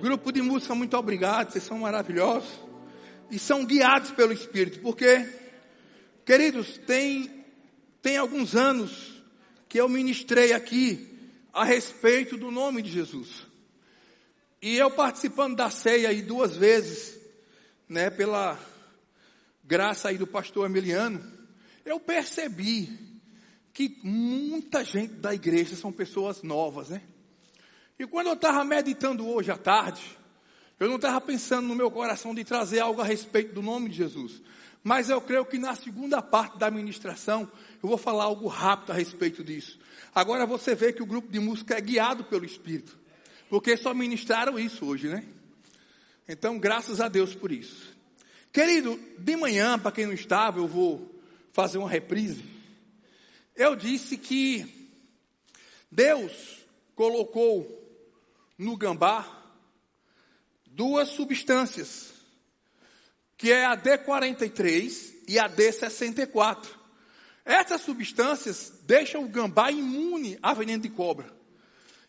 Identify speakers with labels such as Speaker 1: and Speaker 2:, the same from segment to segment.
Speaker 1: Grupo de música, muito obrigado, vocês são maravilhosos e são guiados pelo Espírito, porque, queridos, tem alguns anos que eu ministrei aqui a respeito do nome de Jesus. E eu participando da ceia aí 2 vezes, né, pela graça aí do pastor Emiliano, eu percebi que muita gente da igreja são pessoas novas, né? E quando eu estava meditando hoje à tarde, eu não estava pensando no meu coração de trazer algo a respeito do nome de Jesus. Mas eu creio que na segunda parte da ministração, eu vou falar algo rápido a respeito disso. Agora você vê que o grupo de música é guiado pelo Espírito. Porque só ministraram isso hoje, né? Então, graças a Deus por isso. Querido, de manhã, para quem não estava, eu vou fazer uma reprise. Eu disse que Deus colocou no gambá 2 substâncias, que é a D43 e a D64. Essas substâncias deixam o gambá imune a veneno de cobra.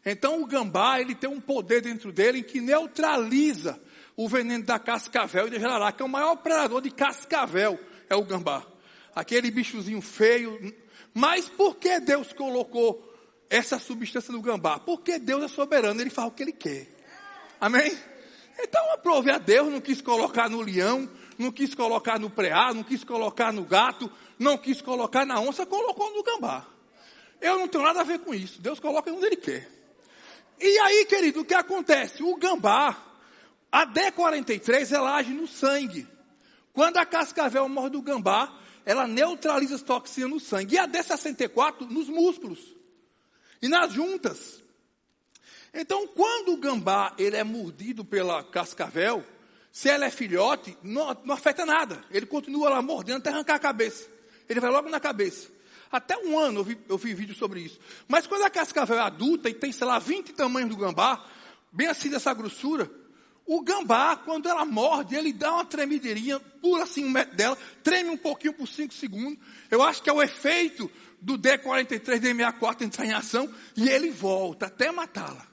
Speaker 1: Então o gambá, ele tem um poder dentro dele que neutraliza o veneno da cascavel e da jararaca, que é o maior predador de cascavel, é o gambá. Aquele bichozinho feio. Mas por que Deus colocou essa substância no gambá? Porque Deus é soberano, Ele faz o que Ele quer. Amém? Então aprove a Deus, não quis colocar no leão, não quis colocar no preá, não quis colocar no gato, não quis colocar na onça, colocou no gambá. Eu não tenho nada a ver com isso, Deus coloca onde Ele quer. E aí, querido, o que acontece? O gambá, a D43, ela age no sangue. Quando a cascavel morre do gambá, ela neutraliza as toxinas no sangue. E a D64 nos músculos e nas juntas. Então, quando o gambá ele é mordido pela cascavel, se ela é filhote, não afeta nada. Ele continua lá mordendo até arrancar a cabeça. Ele vai logo na cabeça. Até 1 ano eu vi vídeo sobre isso. Mas quando a cascavel é adulta e tem, sei lá, 20 tamanhos do gambá, bem assim dessa grossura, o gambá, quando ela morde, ele dá uma tremideirinha, pula assim 1 metro dela, treme um pouquinho por 5 segundos. Eu acho que é o efeito do D43, D64 entrar em ação, e ele volta até matá-la.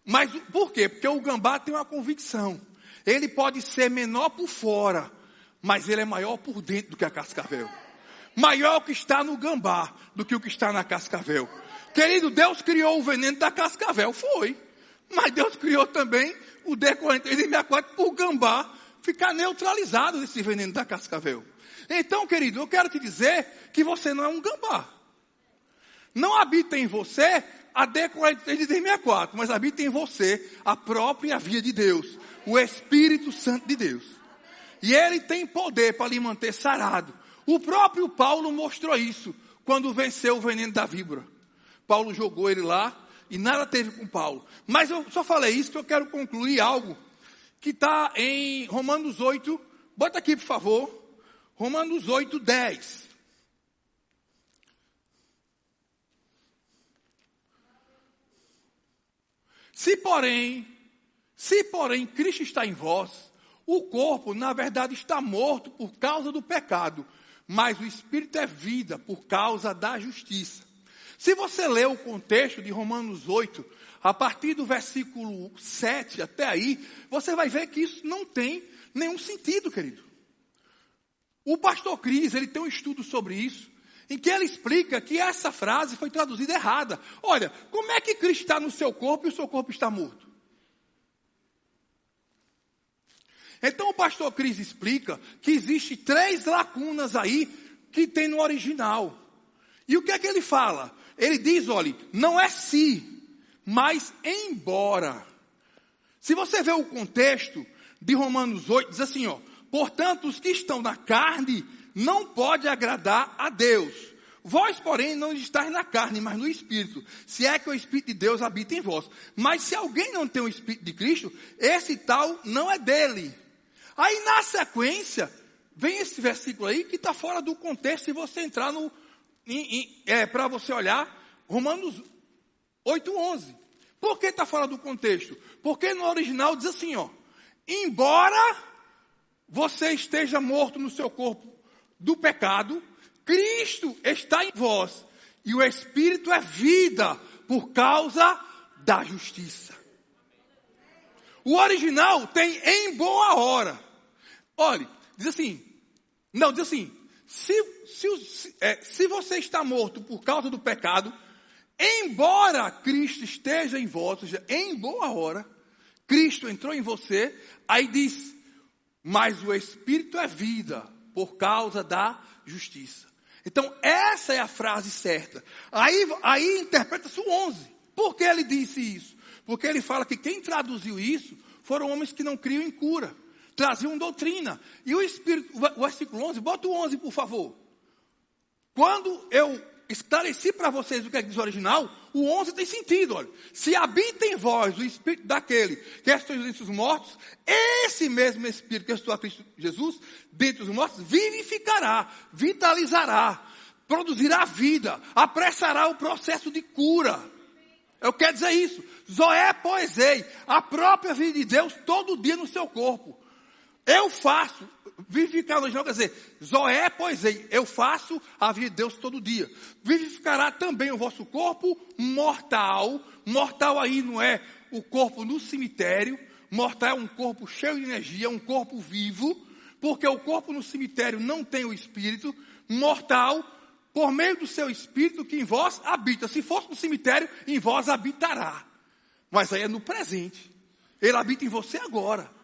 Speaker 1: Mas por quê? Porque o gambá tem uma convicção. Ele pode ser menor por fora, mas ele é maior por dentro do que a cascavel. Maior o que está no gambá do que o que está na cascavel. Querido, Deus criou o veneno da cascavel, foi. Mas Deus criou também o D43 e D64 para o gambá ficar neutralizado desse veneno da cascavel. Então, querido, eu quero te dizer que você não é um gambá. Não habita em você a D43 e D64, mas habita em você a própria via de Deus, o Espírito Santo de Deus. E Ele tem poder para lhe manter sarado. O próprio Paulo mostrou isso quando venceu o veneno da víbora. Paulo jogou ele lá e nada teve com Paulo. Mas eu só falei isso que eu quero concluir algo que está em Romanos 8. Bota aqui, por favor. Romanos 8, 10. Se porém Cristo está em vós, o corpo, na verdade, está morto por causa do pecado, mas o Espírito é vida por causa da justiça. Se você ler o contexto de Romanos 8, a partir do versículo 7 até aí, você vai ver que isso não tem nenhum sentido, querido. O pastor Cris, ele tem um estudo sobre isso, em que ele explica que essa frase foi traduzida errada. Olha, como é que Cristo está no seu corpo e o seu corpo está morto? Então o pastor Cris explica que existe 3 lacunas aí que tem no original. E o que é que ele fala? Ele diz, olha, não é se, mas embora. Se você vê o contexto de Romanos 8, diz assim, ó, portanto, os que estão na carne não podem agradar a Deus. Vós, porém, não estáis na carne, mas no Espírito. Se é que o Espírito de Deus habita em vós. Mas se alguém não tem o Espírito de Cristo, esse tal não é dele. Aí, na sequência, vem esse versículo aí que está fora do contexto. Se você entrar para você olhar, Romanos 8:11. Por que está fora do contexto? Porque no original diz assim, ó, embora você esteja morto no seu corpo do pecado, Cristo está em vós, e o Espírito é vida por causa da justiça. O original tem em boa hora. Olhe, diz assim, se você está morto por causa do pecado, embora Cristo esteja em vós, ou seja, em boa hora, Cristo entrou em você, aí diz, mas o Espírito é vida, por causa da justiça. Então, essa é a frase certa. Aí interpreta-se o 11. Por que ele disse isso? Porque ele fala que quem traduziu isso foram homens que não criam em cura. Traziam doutrina. E o Espírito, o versículo 11, bota o 11, por favor. Quando eu esclareci para vocês o que é que diz o original, o 11 tem sentido, olha. Se habita em vós o Espírito daquele que ressuscitou entre os mortos, esse mesmo Espírito que ressuscitou a Cristo Jesus, dentre os mortos, vivificará, vitalizará, produzirá vida, apressará o processo de cura. Eu quero dizer isso. Zoé poesei, a própria vida de Deus todo dia no seu corpo. Eu faço, vivificar no original quer dizer, Zoé poesei, eu faço a vida de Deus todo dia. Vivificará também o vosso corpo mortal. Mortal aí não é o corpo no cemitério. Mortal é um corpo cheio de energia, um corpo vivo. Porque o corpo no cemitério não tem o espírito. Mortal, por meio do seu espírito que em vós habita. Se fosse no cemitério, em vós habitará. Mas aí é no presente. Ele habita em você agora.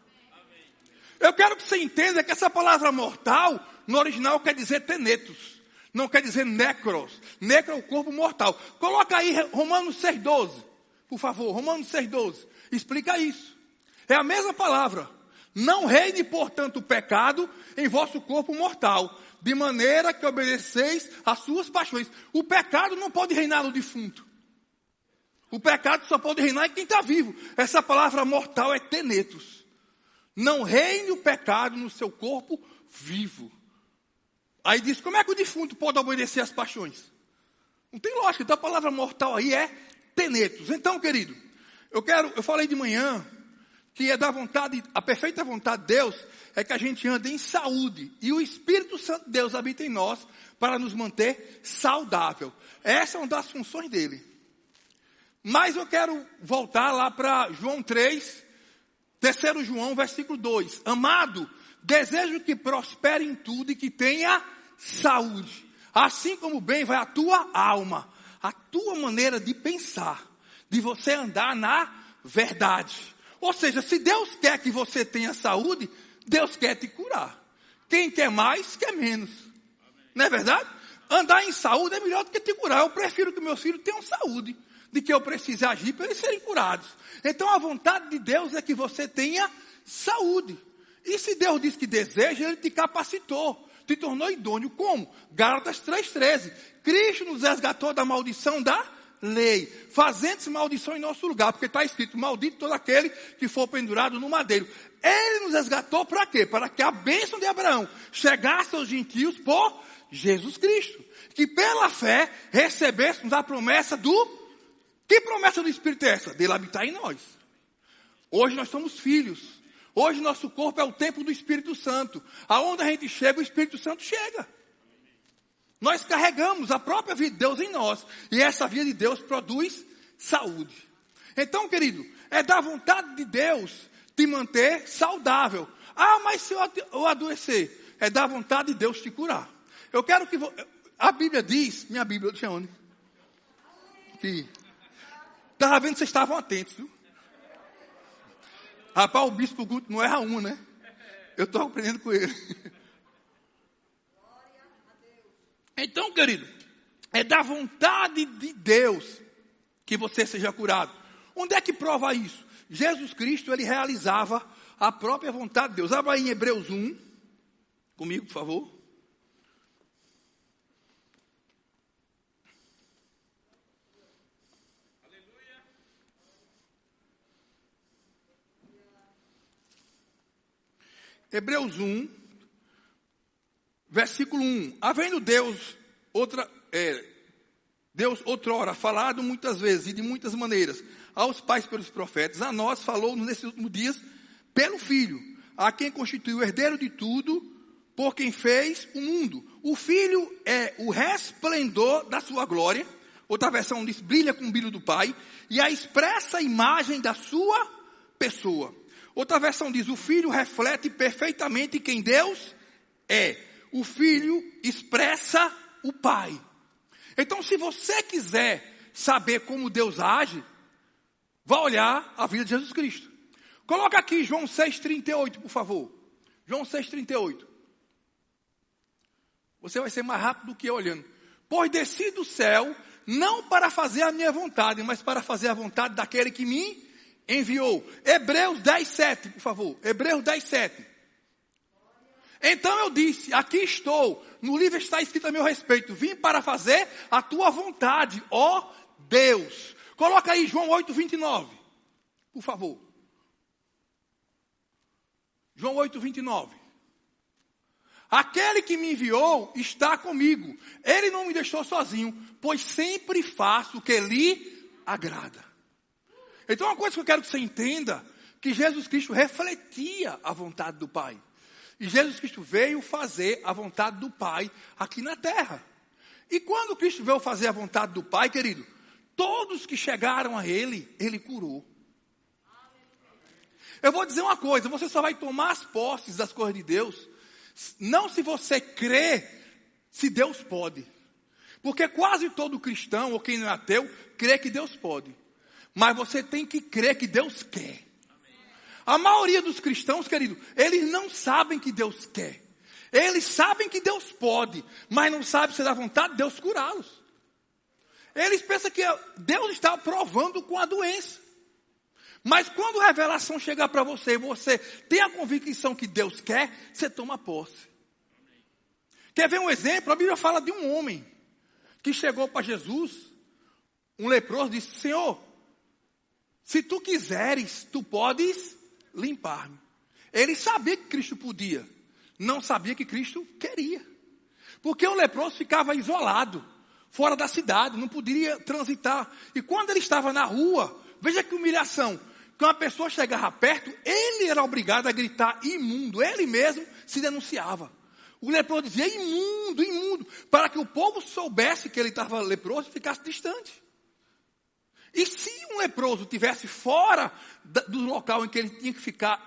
Speaker 1: Eu quero que você entenda que essa palavra mortal, no original, quer dizer tenetos. Não quer dizer necros. Necro é o corpo mortal. Coloca aí Romanos 6,12. Por favor, Romanos 6,12. Explica isso. É a mesma palavra. Não reine, portanto, o pecado em vosso corpo mortal, de maneira que obedeceis às suas paixões. O pecado não pode reinar no defunto. O pecado só pode reinar em quem está vivo. Essa palavra mortal é tenetos. Não reine o pecado no seu corpo vivo. Aí diz, como é que o defunto pode obedecer às paixões? Não tem lógica, então a palavra mortal aí é tenetos. Então, querido, eu falei de manhã que é da vontade, a perfeita vontade de Deus é que a gente ande em saúde. E o Espírito Santo de Deus habita em nós para nos manter saudável. Essa é uma das funções dele. Mas eu quero voltar lá para João 3, 3 João, versículo 2. Amado, desejo que prospere em tudo e que tenha saúde. Assim como bem vai a tua alma, a tua maneira de pensar, de você andar na verdade. Ou seja, se Deus quer que você tenha saúde, Deus quer te curar. Quem quer mais, quer menos. Não é verdade? Andar em saúde é melhor do que te curar. Eu prefiro que meus filhos tenham saúde, de que eu precise agir para eles serem curados. Então a vontade de Deus é que você tenha saúde. E se Deus diz que deseja, Ele te capacitou, te tornou idôneo. Como? Gálatas 3,13. Cristo nos resgatou da maldição da lei, fazendo-se maldição em nosso lugar, porque está escrito, maldito todo aquele que for pendurado no madeiro. Ele nos resgatou para quê? Para que a bênção de Abraão chegasse aos gentios por Jesus Cristo. Que pela fé recebêssemos a promessa do... Que promessa do Espírito é essa? Dele habitar em nós. Hoje nós somos filhos. Hoje nosso corpo é o templo do Espírito Santo. Aonde a gente chega, o Espírito Santo chega. Nós carregamos a própria vida de Deus em nós. E essa vida de Deus produz saúde. Então, querido, é da vontade de Deus te manter saudável. Ah, mas se eu adoecer, é da vontade de Deus te curar. Eu quero que... A Bíblia diz... Minha Bíblia, deixa onde? Aqui. Estava vendo que vocês estavam atentos, viu? Rapaz, o bispo Guto não erra uma, né? Eu estou aprendendo com ele. Então, querido, é da vontade de Deus que você seja curado. Onde é que prova isso? Jesus Cristo, ele realizava a própria vontade de Deus. Abra aí em Hebreus 1, comigo, por favor. Hebreus 1, versículo 1. Havendo Deus outrora falado muitas vezes e de muitas maneiras aos pais pelos profetas, a nós falou nesses últimos dias pelo Filho, a quem constituiu o herdeiro de tudo, por quem fez o mundo. O Filho é o resplendor da sua glória, outra versão diz, brilha com o brilho do Pai, e a expressa imagem da sua pessoa. Outra versão diz, o Filho reflete perfeitamente quem Deus é. O Filho expressa o Pai. Então, se você quiser saber como Deus age, vá olhar a vida de Jesus Cristo. Coloca aqui João 6,38, por favor. João 6,38. Você vai ser mais rápido do que eu olhando. Pois desci do céu, não para fazer a minha vontade, mas para fazer a vontade daquele que me enviou. Hebreus 10,7, por favor. Hebreus 10,7. Então eu disse, aqui estou, no livro está escrito a meu respeito, vim para fazer a tua vontade, ó Deus. Coloca aí João 8,29, por favor. João 8,29. Aquele que me enviou está comigo. Ele não me deixou sozinho, pois sempre faço o que lhe agrada. Então uma coisa que eu quero que você entenda, que Jesus Cristo refletia a vontade do Pai. E Jesus Cristo veio fazer a vontade do Pai aqui na terra. E quando Cristo veio fazer a vontade do Pai, querido, todos que chegaram a Ele, Ele curou. Eu vou dizer uma coisa, você só vai tomar as posses das coisas de Deus, não se você crê, se Deus pode. Porque quase todo cristão, ou quem não é ateu, crê que Deus pode. Mas você tem que crer que Deus quer. A maioria dos cristãos, querido, eles não sabem que Deus quer. Eles sabem que Deus pode, mas não sabem se dá vontade de Deus curá-los. Eles pensam que Deus está provando com a doença. Mas quando a revelação chegar para você e você tem a convicção que Deus quer, você toma posse. Quer ver um exemplo? A Bíblia fala de um homem que chegou para Jesus, um leproso, disse, Senhor, se tu quiseres, tu podes limpar-me. Ele sabia que Cristo podia, não sabia que Cristo queria. Porque o leproso ficava isolado, fora da cidade, não poderia transitar. E quando ele estava na rua, veja que humilhação, quando uma pessoa chegava perto, ele era obrigado a gritar imundo, ele mesmo se denunciava. O leproso dizia imundo, imundo, para que o povo soubesse que ele estava leproso e ficasse distante. E se um leproso estivesse fora do local em que ele tinha que ficar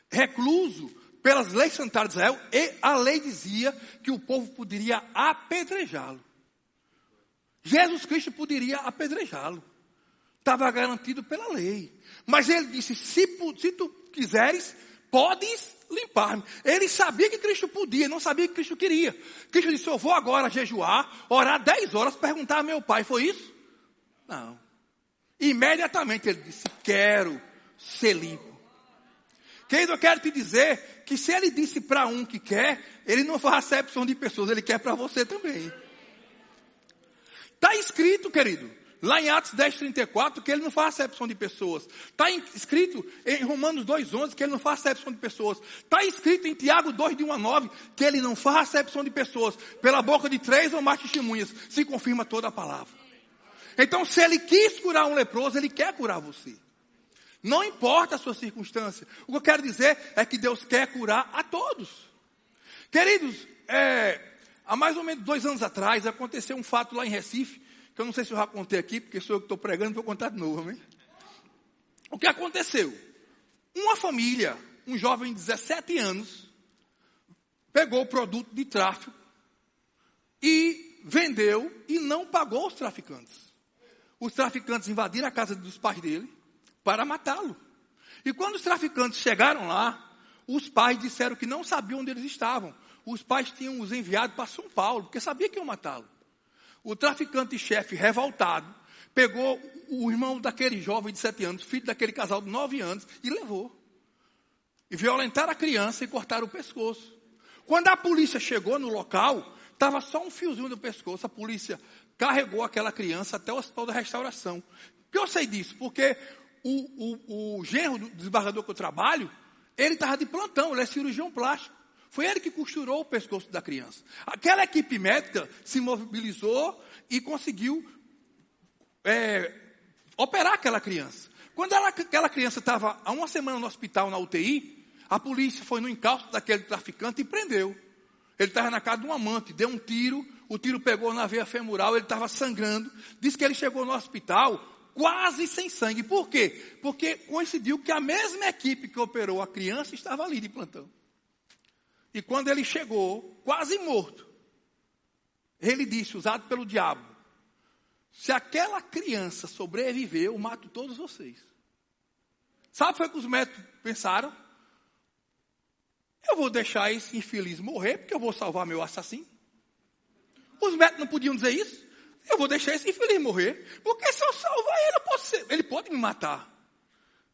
Speaker 1: recluso pelas leis sanitárias de Israel, a lei dizia que o povo poderia apedrejá-lo. Jesus Cristo poderia apedrejá-lo. Estava garantido pela lei. Mas ele disse, se tu quiseres, podes limpar-me. Ele sabia que Cristo podia, não sabia que Cristo queria. Cristo disse, eu vou agora jejuar, orar 10 horas, perguntar a meu pai, foi isso? Não. Imediatamente ele disse, quero ser limpo. Querido, eu quero te dizer que se ele disse para um que quer, ele não faz acepção de pessoas, ele quer para você também. Está escrito, querido, lá em Atos 10:34, que ele não faz acepção de pessoas. Está escrito em Romanos 2:11, que ele não faz acepção de pessoas. Está escrito em Tiago 2:1-9, que ele não faz acepção de pessoas. Pela boca de 3 ou mais testemunhas, se confirma toda a palavra. Então, se ele quis curar um leproso, ele quer curar você. Não importa a sua circunstância. O que eu quero dizer é que Deus quer curar a todos. Queridos, há mais ou menos 2 anos atrás, aconteceu um fato lá em Recife, que eu não sei se eu já contei aqui, porque sou eu que estou pregando, vou contar de novo, amém? O que aconteceu? Uma família, um jovem de 17 anos, pegou o produto de tráfico e vendeu e não pagou os traficantes. Os traficantes invadiram a casa dos pais dele para matá-lo. E quando os traficantes chegaram lá, os pais disseram que não sabiam onde eles estavam. Os pais tinham os enviado para São Paulo, porque sabia que iam matá-lo. O traficante-chefe, revoltado, pegou o irmão daquele jovem de 7 anos, filho daquele casal de 9 anos, e levou. E violentaram a criança e cortaram o pescoço. Quando a polícia chegou no local, estava só um fiozinho do pescoço. A polícia carregou aquela criança até o Hospital da Restauração. Por que eu sei disso? Porque o genro do desembargador que eu trabalho, ele estava de plantão, ele é cirurgião plástico. Foi ele que costurou o pescoço da criança. Aquela equipe médica se mobilizou e conseguiu operar aquela criança. Quando aquela criança estava há 1 semana no hospital, na UTI, a polícia foi no encalço daquele traficante e prendeu. Ele estava na casa de um amante, deu um tiro, o tiro pegou na veia femoral, ele estava sangrando. Disse que ele chegou no hospital quase sem sangue. Por quê? Porque coincidiu que a mesma equipe que operou a criança estava ali de plantão. E quando ele chegou, quase morto, ele disse, usado pelo diabo, se aquela criança sobreviver, eu mato todos vocês. Sabe o que foi que os médicos pensaram? Eu vou deixar esse infeliz morrer, porque eu vou salvar meu assassino. Os médicos não podiam dizer isso? Eu vou deixar esse infeliz morrer, porque se eu salvar ele, ele pode me matar.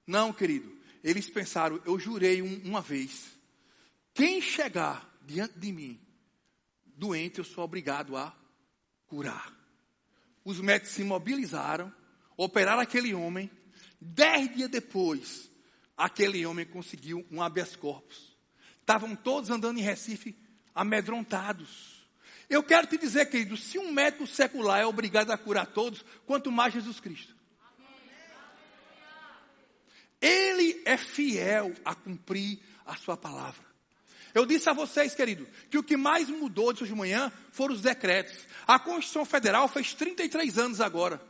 Speaker 1: Não, querido. Eles pensaram, eu jurei uma vez, quem chegar diante de mim, doente, eu sou obrigado a curar. Os médicos se mobilizaram, operaram aquele homem. 10 dias depois, aquele homem conseguiu um habeas corpus. Estavam todos andando em Recife, amedrontados. Eu quero te dizer, querido, se um médico secular é obrigado a curar todos, quanto mais Jesus Cristo. Ele é fiel a cumprir a sua palavra. Eu disse a vocês, querido, que o que mais mudou de hoje de manhã foram os decretos. A Constituição Federal fez 33 anos agora.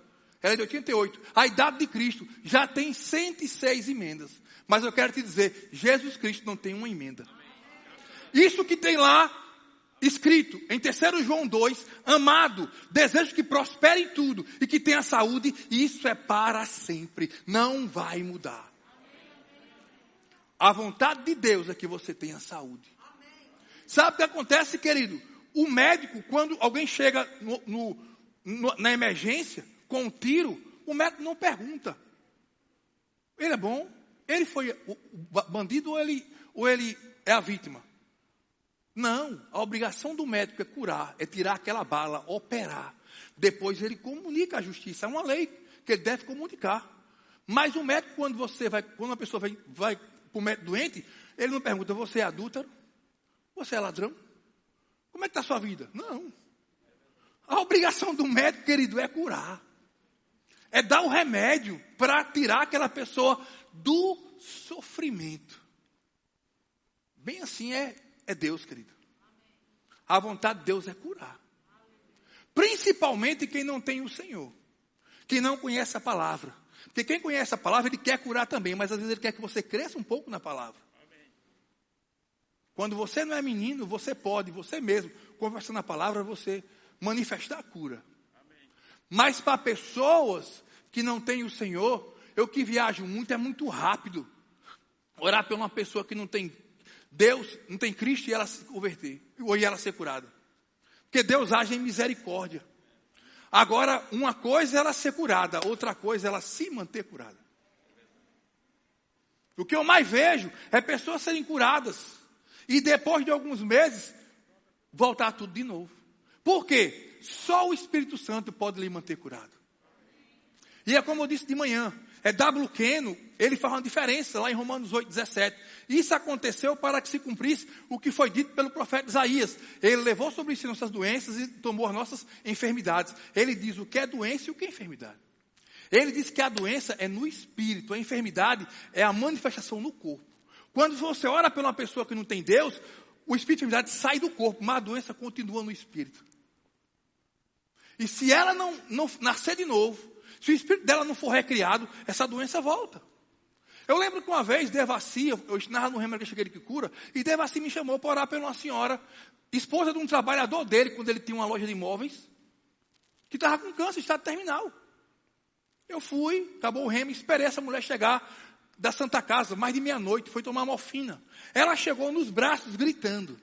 Speaker 1: Ela é de 88. A idade de Cristo já tem 106 emendas. Mas eu quero te dizer, Jesus Cristo não tem uma emenda. Isso que tem lá escrito em 3 João 2, amado, desejo que prospere em tudo e que tenha saúde, isso é para sempre, não vai mudar. A vontade de Deus é que você tenha saúde. Sabe o que acontece, querido? O médico, quando alguém chega na emergência com um tiro, o médico não pergunta. Ele é bom? Ele foi o bandido ou ele é a vítima? Não, a obrigação do médico é curar, é tirar aquela bala, operar. Depois ele comunica à justiça, é uma lei que ele deve comunicar. Mas o médico, quando uma pessoa vai para o médico doente, ele não pergunta, você é adúltero? Você é ladrão? Como é que está a sua vida? Não. A obrigação do médico, querido, é curar. É dar o remédio para tirar aquela pessoa do sofrimento. Bem assim é Deus, querido. A vontade de Deus é curar. Principalmente quem não tem o Senhor. Quem não conhece a palavra. Porque quem conhece a palavra, ele quer curar também. Mas às vezes ele quer que você cresça um pouco na palavra. Quando você não é menino, você pode, você mesmo, conversando a palavra, você manifestar a cura. Mas para pessoas que não têm o Senhor, eu que viajo muito, é muito rápido. Orar por uma pessoa que não tem Deus, não tem Cristo e ela se converter, ou ela ser curada. Porque Deus age em misericórdia. Agora, uma coisa é ela ser curada, outra coisa é ela se manter curada. O que eu mais vejo é pessoas serem curadas e depois de alguns meses voltar tudo de novo. Por quê? Só o Espírito Santo pode lhe manter curado. E é como eu disse de manhã, W. Keno, ele faz uma diferença lá em Romanos 8:17. Isso aconteceu para que se cumprisse o que foi dito pelo profeta Isaías. Ele levou sobre si nossas doenças e tomou as nossas enfermidades. Ele diz o que é doença e o que é enfermidade. Ele diz que a doença é no espírito, a enfermidade é a manifestação no corpo. Quando você ora por uma pessoa que não tem Deus, o espírito de enfermidade sai do corpo, mas a doença continua no espírito. E se ela não nascer de novo, se o espírito dela não for recriado, essa doença volta. Eu lembro que uma vez, Devassi, eu ensinava no Rema que cheguei de que cura, e Devassi me chamou para orar por uma senhora, esposa de um trabalhador dele, quando ele tinha uma loja de imóveis, que estava com câncer, estado terminal. Eu fui, acabou o Rema, esperei essa mulher chegar da Santa Casa, mais de meia-noite, foi tomar morfina. Ela chegou nos braços, gritando.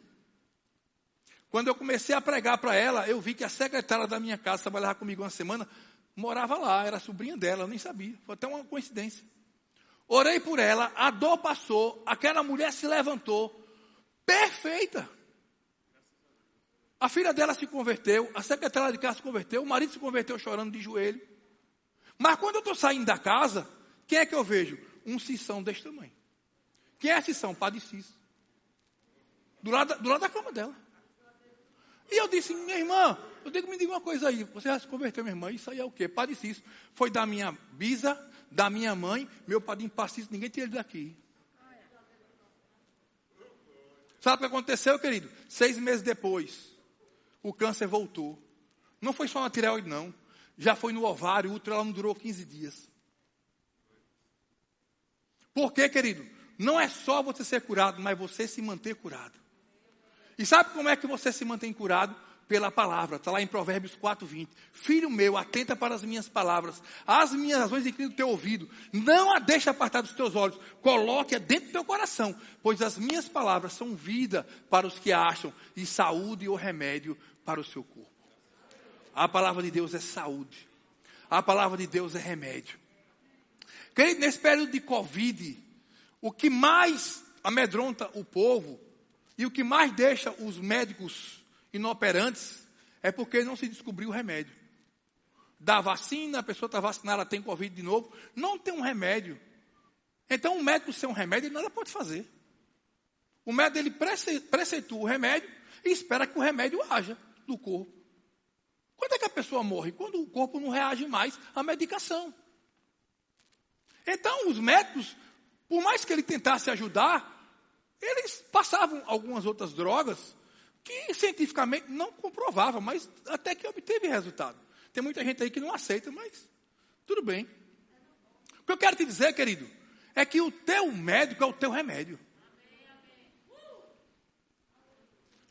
Speaker 1: Quando eu comecei a pregar para ela, eu vi que a secretária da minha casa, trabalhava comigo uma semana, morava lá, era sobrinha dela, eu nem sabia. Foi até uma coincidência. Orei por ela, a dor passou, aquela mulher se levantou, perfeita. A filha dela se converteu, a secretária de casa se converteu, o marido se converteu chorando de joelho. Mas quando eu estou saindo da casa, quem é que eu vejo? Um Cissão desse tamanho. Quem é Cissão? Padre Cício. Do lado da cama dela. E eu disse, minha irmã, me diga uma coisa aí. Você já se converteu, minha irmã? Isso aí é o quê? Padre Cício. Foi da minha bisa, da minha mãe, meu padrinho Pacício, ninguém tira ele daqui. Sabe o que aconteceu, querido? 6 meses depois, o câncer voltou. Não foi só na tireoide, não. já foi no ovário, o útero ela não durou 15 dias. Por quê, querido? Não é só você ser curado, mas você se manter curado. E sabe como é que você se mantém curado? Pela palavra. Está lá em Provérbios 4:20. Filho meu, atenta para as minhas palavras. As minhas razões inclina o teu ouvido. Não a deixe apartar dos teus olhos. Coloque-a dentro do teu coração. Pois as minhas palavras são vida para os que acham. E saúde ou remédio para o seu corpo. A palavra de Deus é saúde. A palavra de Deus é remédio. Querido, nesse período de Covid, o que mais amedronta o povo e o que mais deixa os médicos inoperantes é porque não se descobriu o remédio. Da vacina, a pessoa está vacinada, ela tem Covid de novo, não tem um remédio. Então o médico sem um remédio, ele nada pode fazer. O médico, ele preceitua o remédio e espera que o remédio haja no corpo. Quando é que a pessoa morre? Quando o corpo não reage mais à medicação. Então os médicos, por mais que ele tentasse ajudar, eles passavam algumas outras drogas que cientificamente não comprovava, mas até que obteve resultado. Tem muita gente aí que não aceita, mas tudo bem. O que eu quero te dizer, querido, é que o teu médico é o teu remédio.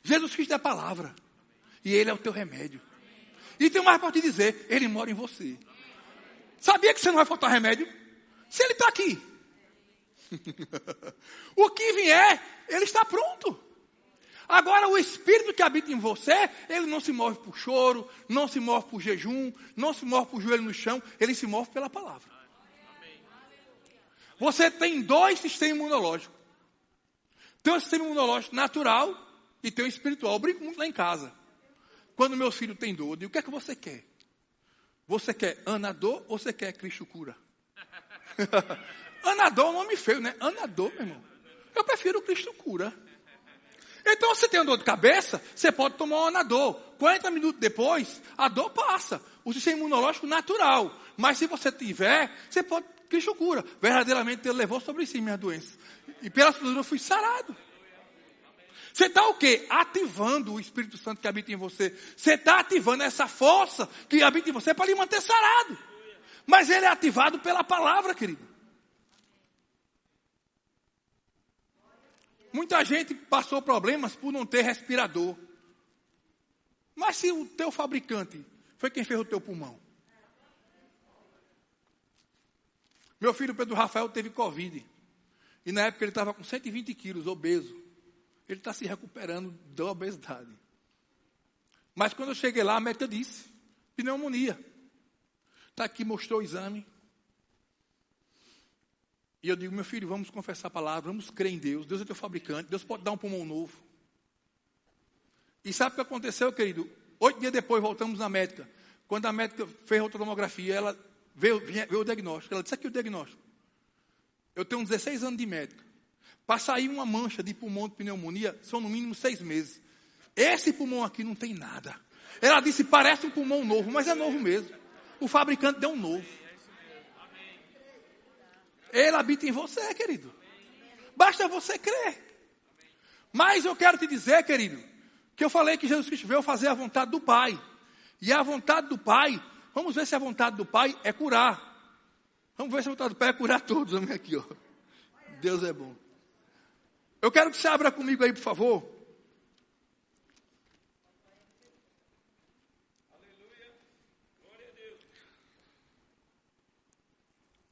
Speaker 1: Jesus Cristo é a palavra. E Ele é o teu remédio. E tem mais para te dizer, Ele mora em você. Sabia que você não vai faltar remédio? Se Ele está aqui. O que vier, Ele está pronto. Agora o Espírito que habita em você, ele não se move por choro, não se move por jejum, não se move por joelho no chão, ele se move pela palavra. Você tem dois sistemas imunológicos. Tem um sistema imunológico natural e tem um espiritual. Eu brinco muito lá em casa. Quando meu filho tem dor, eu digo, o que é que você quer? Você quer Anador ou você quer Cristo cura? Anador é um nome feio, né? Anador, meu irmão. Eu prefiro Cristo cura. Então, se você tem uma dor de cabeça, você pode tomar um Anador. 40 minutos depois, a dor passa. O sistema imunológico natural. Mas se você tiver, você pode, Cristo cura. Verdadeiramente, Ele levou sobre si minhas doenças. E pela sua dor eu fui sarado. Você está o quê? Ativando o Espírito Santo que habita em você. Você está ativando essa força que habita em você para lhe manter sarado. Mas ele é ativado pela palavra, querido. Muita gente passou problemas por não ter respirador. Mas se o teu fabricante foi quem fez o teu pulmão. Meu filho Pedro Rafael teve Covid. E na época ele estava com 120 quilos, obeso. Ele está se recuperando da obesidade. Mas quando eu cheguei lá, a médica disse, pneumonia. Está aqui, mostrou o exame. E eu digo, meu filho, vamos confessar a palavra, vamos crer em Deus. Deus é teu fabricante, Deus pode dar um pulmão novo. E sabe o que aconteceu, querido? 8 dias depois voltamos na médica. Quando a médica fez a tomografia, ela veio o diagnóstico. Ela disse, aqui o diagnóstico. Eu tenho 16 anos de médica. Para sair uma mancha de pulmão de pneumonia, são no mínimo 6 meses. Esse pulmão aqui não tem nada. Ela disse, parece um pulmão novo, mas é novo mesmo. O fabricante deu um novo. Ele habita em você, querido. Basta você crer. Mas eu quero te dizer, querido, que eu falei que Jesus Cristo veio fazer a vontade do Pai. E a vontade do Pai, vamos ver se a vontade do Pai é curar. Vamos ver se a vontade do Pai é curar todos. Vamos aqui, ó. Deus é bom. Eu quero que você abra comigo aí, por favor.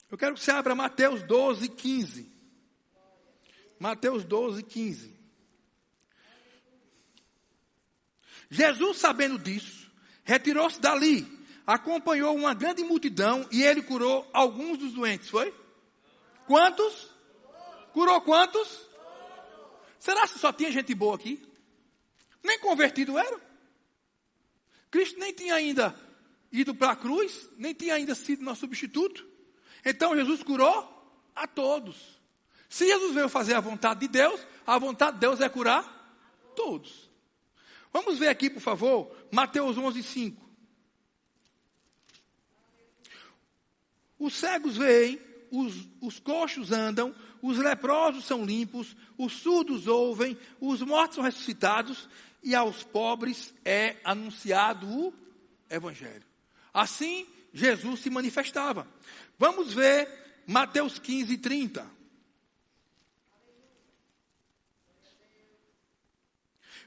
Speaker 1: Eu quero que você abra Mateus 12, 15. Mateus 12, 15. Jesus, sabendo disso, retirou-se dali, acompanhou uma grande multidão e ele curou alguns dos doentes, foi? Quantos? Curou quantos? Será que só tinha gente boa aqui? Nem convertido era? Cristo nem tinha ainda ido para a cruz, nem tinha ainda sido nosso substituto. Então Jesus curou a todos. Se Jesus veio fazer a vontade de Deus, a vontade de Deus é curar todos. Vamos ver aqui, por favor, Mateus 11, 5. Os cegos veem, os coxos andam, os leprosos são limpos, os surdos ouvem, os mortos são ressuscitados e aos pobres é anunciado o Evangelho. Assim, Jesus se manifestava. Vamos ver Mateus 15, 30.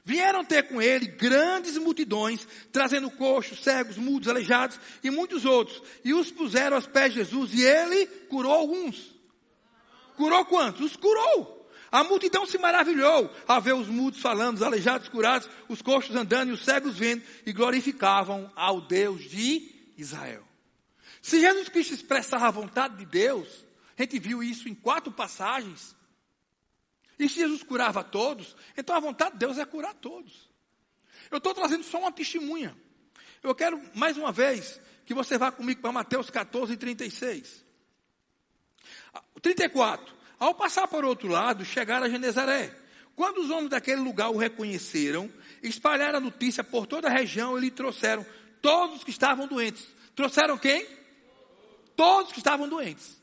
Speaker 1: Vieram ter com ele grandes multidões, trazendo coxos, cegos, mudos, aleijados e muitos outros. E os puseram aos pés de Jesus e ele curou alguns. Curou quantos? Os curou. A multidão se maravilhou ao ver os mudos falando, os aleijados curados, os coxos andando e os cegos vendo, e glorificavam ao Deus de Israel. Se Jesus Cristo expressava a vontade de Deus, a gente viu isso em 4 passagens. E se Jesus curava todos, então a vontade de Deus é curar todos. Eu estou trazendo só uma testemunha. Eu quero, mais uma vez, que você vá comigo para Mateus 14, 36. 34. Ao passar por outro lado, chegaram a Genezaré. Quando os homens daquele lugar o reconheceram, espalharam a notícia por toda a região e lhe trouxeram todos que estavam doentes. Trouxeram quem? Todos que estavam doentes.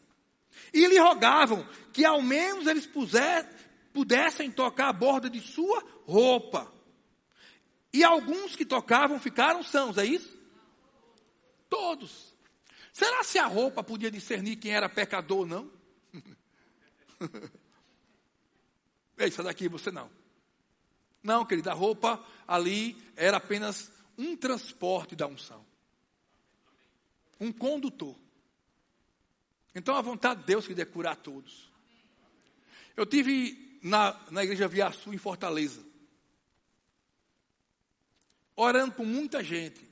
Speaker 1: E lhe rogavam que ao menos eles pudessem tocar a borda de sua roupa. E alguns que tocavam ficaram sãos, é isso? Todos. Será se a roupa podia discernir quem era pecador ou não? Essa daqui você não. Não, querida, a roupa ali era apenas um transporte da unção. Um condutor. Então a vontade de Deus que deve curar todos. Eu tive na igreja Via Sul em Fortaleza, orando por muita gente,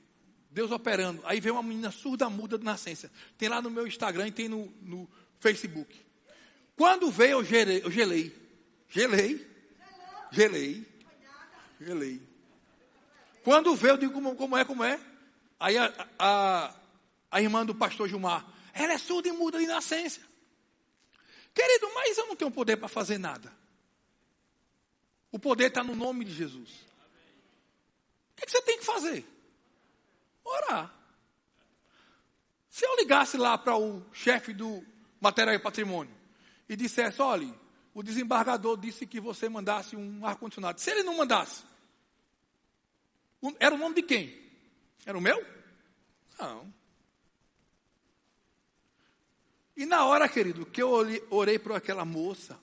Speaker 1: Deus operando. Aí veio uma menina surda-muda de nascença. Tem lá no meu Instagram e tem no Facebook. Quando veio, eu gelei. Quando veio, eu digo, como é? Aí a irmã do pastor Gilmar, ela é surda e muda de nascença. Querido, mas eu não tenho poder para fazer nada. O poder está no nome de Jesus. O que você tem que fazer? Orar. Se eu ligasse lá para o chefe do Material e Patrimônio e dissesse, olha, o desembargador disse que você mandasse um ar-condicionado. Se ele não mandasse, era o nome de quem? Era o meu? Não. E na hora, querido, que eu orei por aquela moça,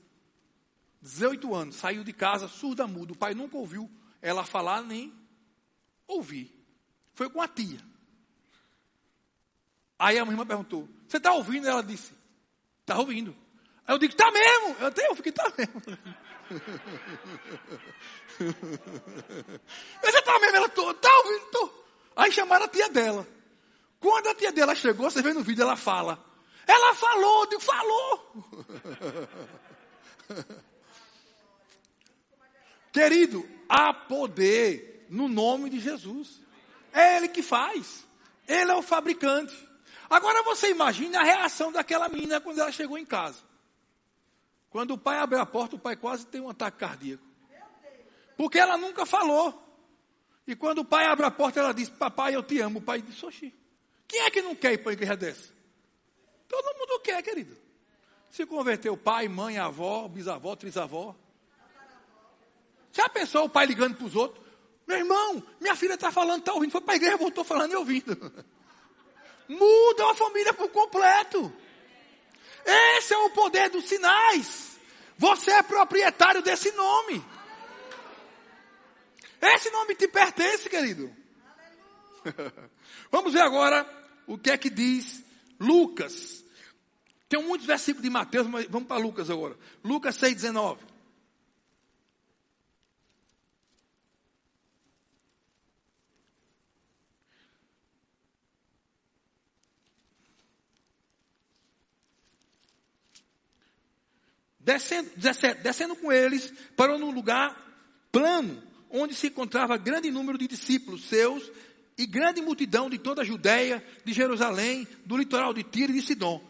Speaker 1: 18 anos, saiu de casa surda-muda, o pai nunca ouviu ela falar nem ouvir. Foi com a tia. Aí a minha irmã perguntou, você está ouvindo? Ela disse, está ouvindo. Aí eu digo, tá mesmo. Eu fiquei, tá mesmo. Você tá mesmo? Ela, tá ouvindo, tô. Aí chamaram a tia dela. Quando a tia dela chegou, você vê no vídeo, ela fala. Ela falou, eu digo, falou. Querido, há poder no nome de Jesus. É Ele que faz. Ele é o fabricante. Agora você imagina a reação daquela menina quando ela chegou em casa. Quando o pai abriu a porta, o pai quase tem um ataque cardíaco. Porque ela nunca falou. E quando o pai abre a porta, ela diz, papai, eu te amo. O pai disse, oxi, quem é que não quer ir para a igreja dessa? Todo mundo quer, querido. Se converteu pai, mãe, avó, bisavó, trisavó. Já pensou o pai ligando para os outros? Meu irmão, minha filha está falando, está ouvindo. Foi para a igreja, voltou falando e ouvindo. Muda a família por completo. Esse é o poder dos sinais. Você é proprietário desse nome. Esse nome te pertence, querido. Vamos ver agora o que é que diz Lucas. Tem muitos versículos de Mateus, mas vamos para Lucas agora. Lucas 6,19. Descendo com eles, parou num lugar plano, onde se encontrava grande número de discípulos seus e grande multidão de toda a Judéia, de Jerusalém, do litoral de Tiro e de Sidom.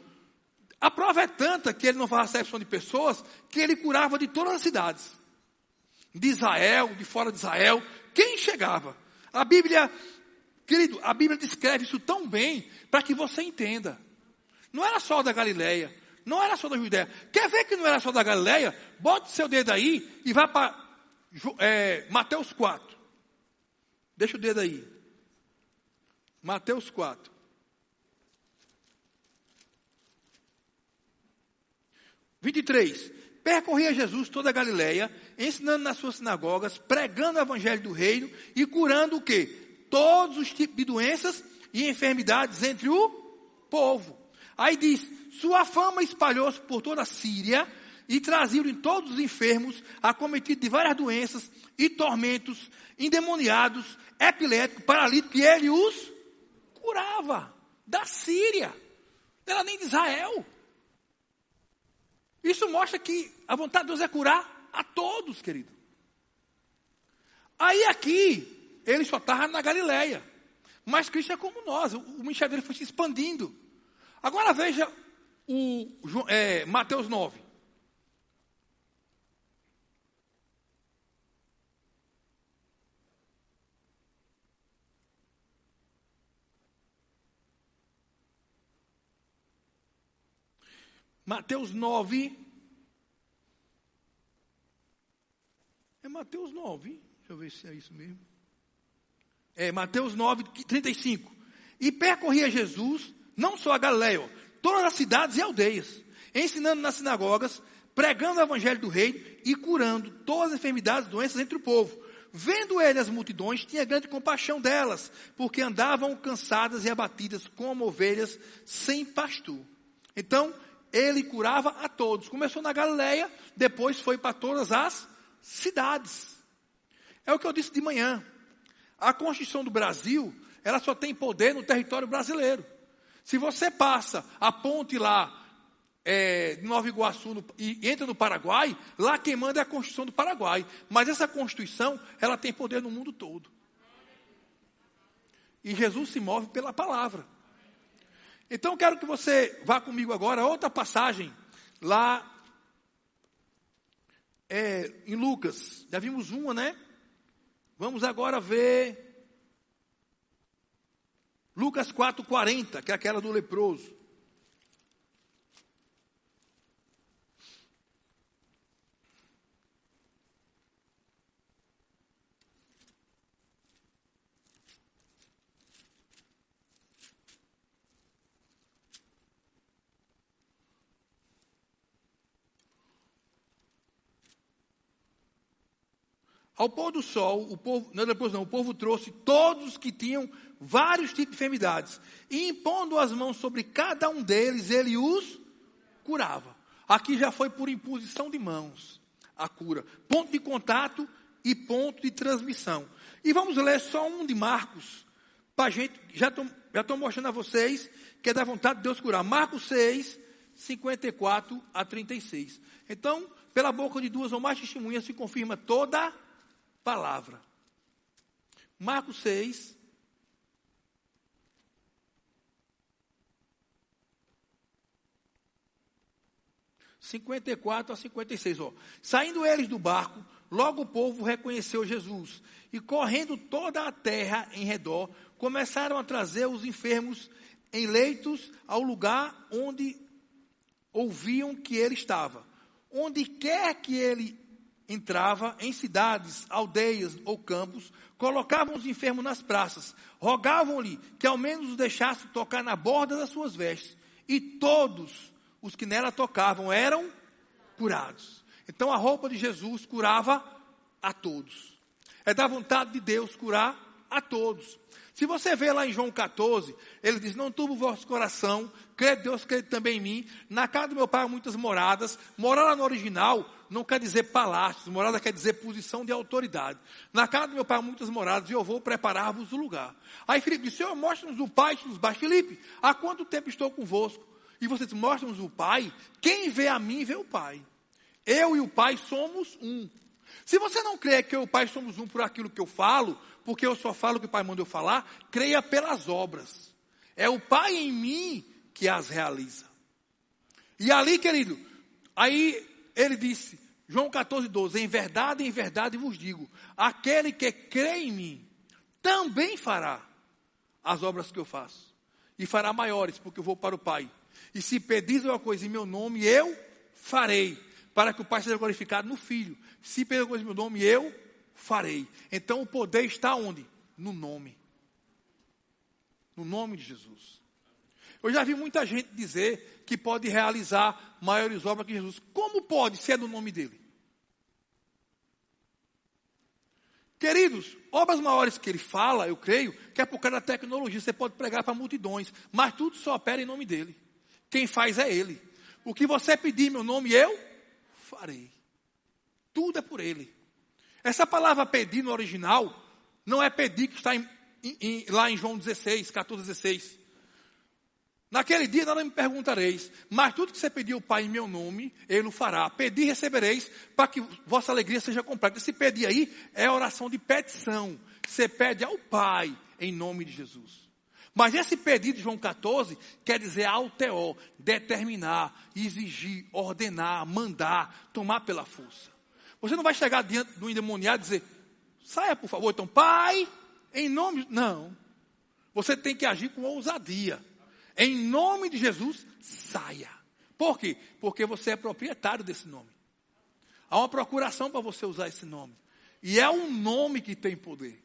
Speaker 1: A prova é tanta que ele não faz acepção de pessoas, que ele curava de todas as cidades. De Israel, de fora de Israel, quem chegava. A Bíblia, querido, a Bíblia descreve isso tão bem, para que você entenda. Não era só da Galileia. Não era só da Judéia. Quer ver que não era só da Galileia? Bote seu dedo aí e vá para Mateus 4. Deixa o dedo aí. Mateus 4. 23. Percorria Jesus toda a Galileia, ensinando nas suas sinagogas, pregando o evangelho do reino e curando o quê? Todos os tipos de doenças e enfermidades entre o povo. Aí diz, sua fama espalhou-se por toda a Síria e traziam em todos os enfermos, acometidos de várias doenças e tormentos, endemoniados, epiléticos, paralíticos, e ele os curava. Da Síria, não era nem de Israel. Isso mostra que a vontade de Deus é curar a todos, querido. Aí aqui, ele só estava na Galileia. Mas Cristo é como nós, o ministério dele foi se expandindo. Agora veja Mateus 9. Mateus 9. É Mateus 9. Deixa eu ver se é isso mesmo. É Mateus 9, 35. E percorria Jesus, não só a Galileia, todas as cidades e aldeias, ensinando nas sinagogas, pregando o evangelho do reino e curando todas as enfermidades e doenças entre o povo. Vendo ele as multidões, tinha grande compaixão delas, porque andavam cansadas e abatidas como ovelhas sem pastor. Então, ele curava a todos. Começou na Galileia, depois foi para todas as cidades. É o que eu disse de manhã. A Constituição do Brasil, ela só tem poder no território brasileiro. Se você passa a ponte lá, de Nova Iguaçu, e entra no Paraguai, lá quem manda é a Constituição do Paraguai. Mas essa Constituição, ela tem poder no mundo todo. E Jesus se move pela palavra. Então, quero que você vá comigo agora a outra passagem, lá em Lucas. Já vimos uma, né? Vamos agora ver Lucas 4:40, que é aquela do leproso. Ao pôr do sol, o povo trouxe todos os que tinham vários tipos de enfermidades. E impondo as mãos sobre cada um deles, ele os curava. Aqui já foi por imposição de mãos a cura. Ponto de contato e ponto de transmissão. E vamos ler só um de Marcos. Para a gente, já estou mostrando a vocês que é da vontade de Deus curar. Marcos 6, 54 a 36. Então, pela boca de duas ou mais testemunhas se confirma toda palavra. Marcos 6, (54 a 56). Saindo eles do barco, logo o povo reconheceu Jesus. E correndo toda a terra em redor, começaram a trazer os enfermos em leitos ao lugar onde ouviam que ele estava. Onde quer que ele entrava, em cidades, aldeias ou campos, colocavam os enfermos nas praças, rogavam-lhe que ao menos os deixasse tocar na borda das suas vestes, e todos os que nela tocavam eram curados. Então a roupa de Jesus curava a todos. É da vontade de Deus curar a todos. Se você vê lá em João 14, ele diz, não turbe o vosso coração, crede Deus, crede também em mim. Na casa do meu pai há muitas moradas. Morada no original não quer dizer palácios, morada quer dizer posição de autoridade. Na casa do meu pai há muitas moradas e eu vou preparar-vos o lugar. Aí Filipe disse, Senhor, mostra-nos o Pai, nos baixo. Filipe, há quanto tempo estou convosco? E você diz, mostra-nos o Pai. Quem vê a mim, vê o Pai. Eu e o Pai somos um. Se você não crê que eu e o Pai somos um por aquilo que eu falo, porque eu só falo o que o Pai manda eu falar, creia pelas obras. É o Pai em mim que as realiza. E ali, querido, aí ele disse, João 14, 12, em verdade vos digo, aquele que crê em mim, também fará as obras que eu faço. E fará maiores, porque eu vou para o Pai. E se pedis uma coisa em meu nome, eu farei, para que o Pai seja glorificado no Filho. Se pedir uma coisa em meu nome, eu farei. Então o poder está onde? No nome. No nome de Jesus. Eu já vi muita gente dizer que pode realizar maiores obras que Jesus. Como pode, se é do nome dele? Queridos, obras maiores que ele fala, eu creio, que é por causa da tecnologia. Você pode pregar para multidões, mas tudo só opera em nome dele. Quem faz é ele. O que você pedir em meu nome, eu farei. Tudo é por ele. Essa palavra pedir no original, não é pedir que está lá em João 16, 14, 16. Naquele dia nada me perguntareis, mas tudo que você pedir ao Pai em meu nome, Ele o fará. Pedir, recebereis, para que vossa alegria seja completa. Esse pedir aí é oração de petição. Você pede ao Pai em nome de Jesus. Mas esse pedido de João 14 quer dizer auteó, determinar, exigir, ordenar, mandar, tomar pela força. Você não vai chegar diante do endemoniado e dizer, saia por favor, então, Pai, em nome... Não. Você tem que agir com ousadia. Em nome de Jesus, saia. Por quê? Porque você é proprietário desse nome. Há uma procuração para você usar esse nome. E é um nome que tem poder.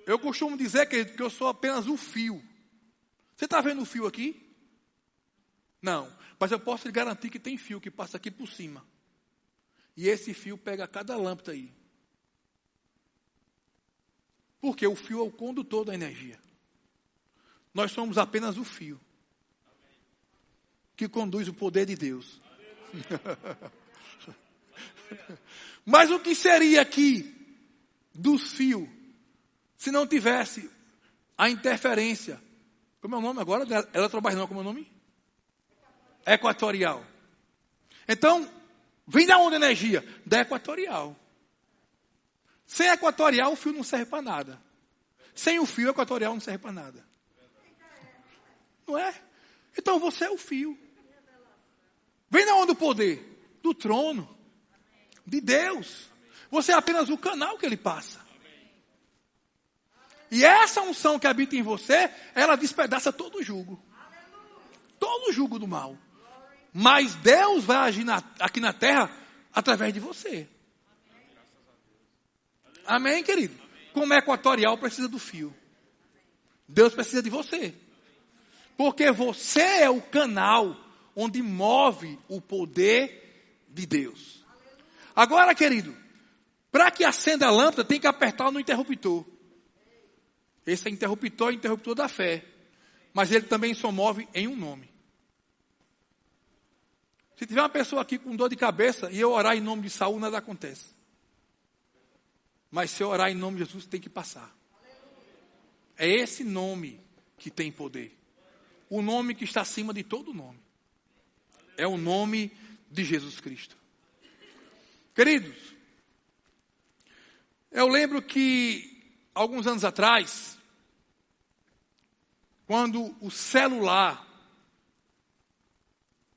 Speaker 1: Eu costumo dizer, querido, que eu sou apenas o fio. Você está vendo o fio aqui? Não. Mas eu posso lhe garantir que tem fio que passa aqui por cima. E esse fio pega cada lâmpada aí. Porque o fio é o condutor da energia. Nós somos apenas o fio que conduz o poder de Deus. Mas o que seria aqui dos fios se não tivesse a interferência? Como é o nome agora? Eletrobras, como é o nome? Equatorial. Então, vem da onde a energia? Da equatorial. Sem equatorial, o fio não serve para nada. Sem o fio, equatorial não serve para nada. Não é? Então você é o fio. Vem da onde o poder? Do trono. De Deus. Você é apenas o canal que ele passa. E essa unção que habita em você, ela despedaça todo o jugo. Todo o jugo do mal. Mas Deus vai agir aqui na terra através de você. Amém, querido? Como equatorial precisa do fio. Deus precisa de você. Porque você é o canal onde move o poder de Deus. Agora, querido, para que acenda a lâmpada, tem que apertar no interruptor. Esse interruptor é o interruptor da fé. Mas ele também só move em um nome. Se tiver uma pessoa aqui com dor de cabeça e eu orar em nome de Saul, nada acontece. Mas se eu orar em nome de Jesus, tem que passar. É esse nome que tem poder. O nome que está acima de todo nome. É o nome de Jesus Cristo. Queridos, eu lembro que alguns anos atrás, quando o celular,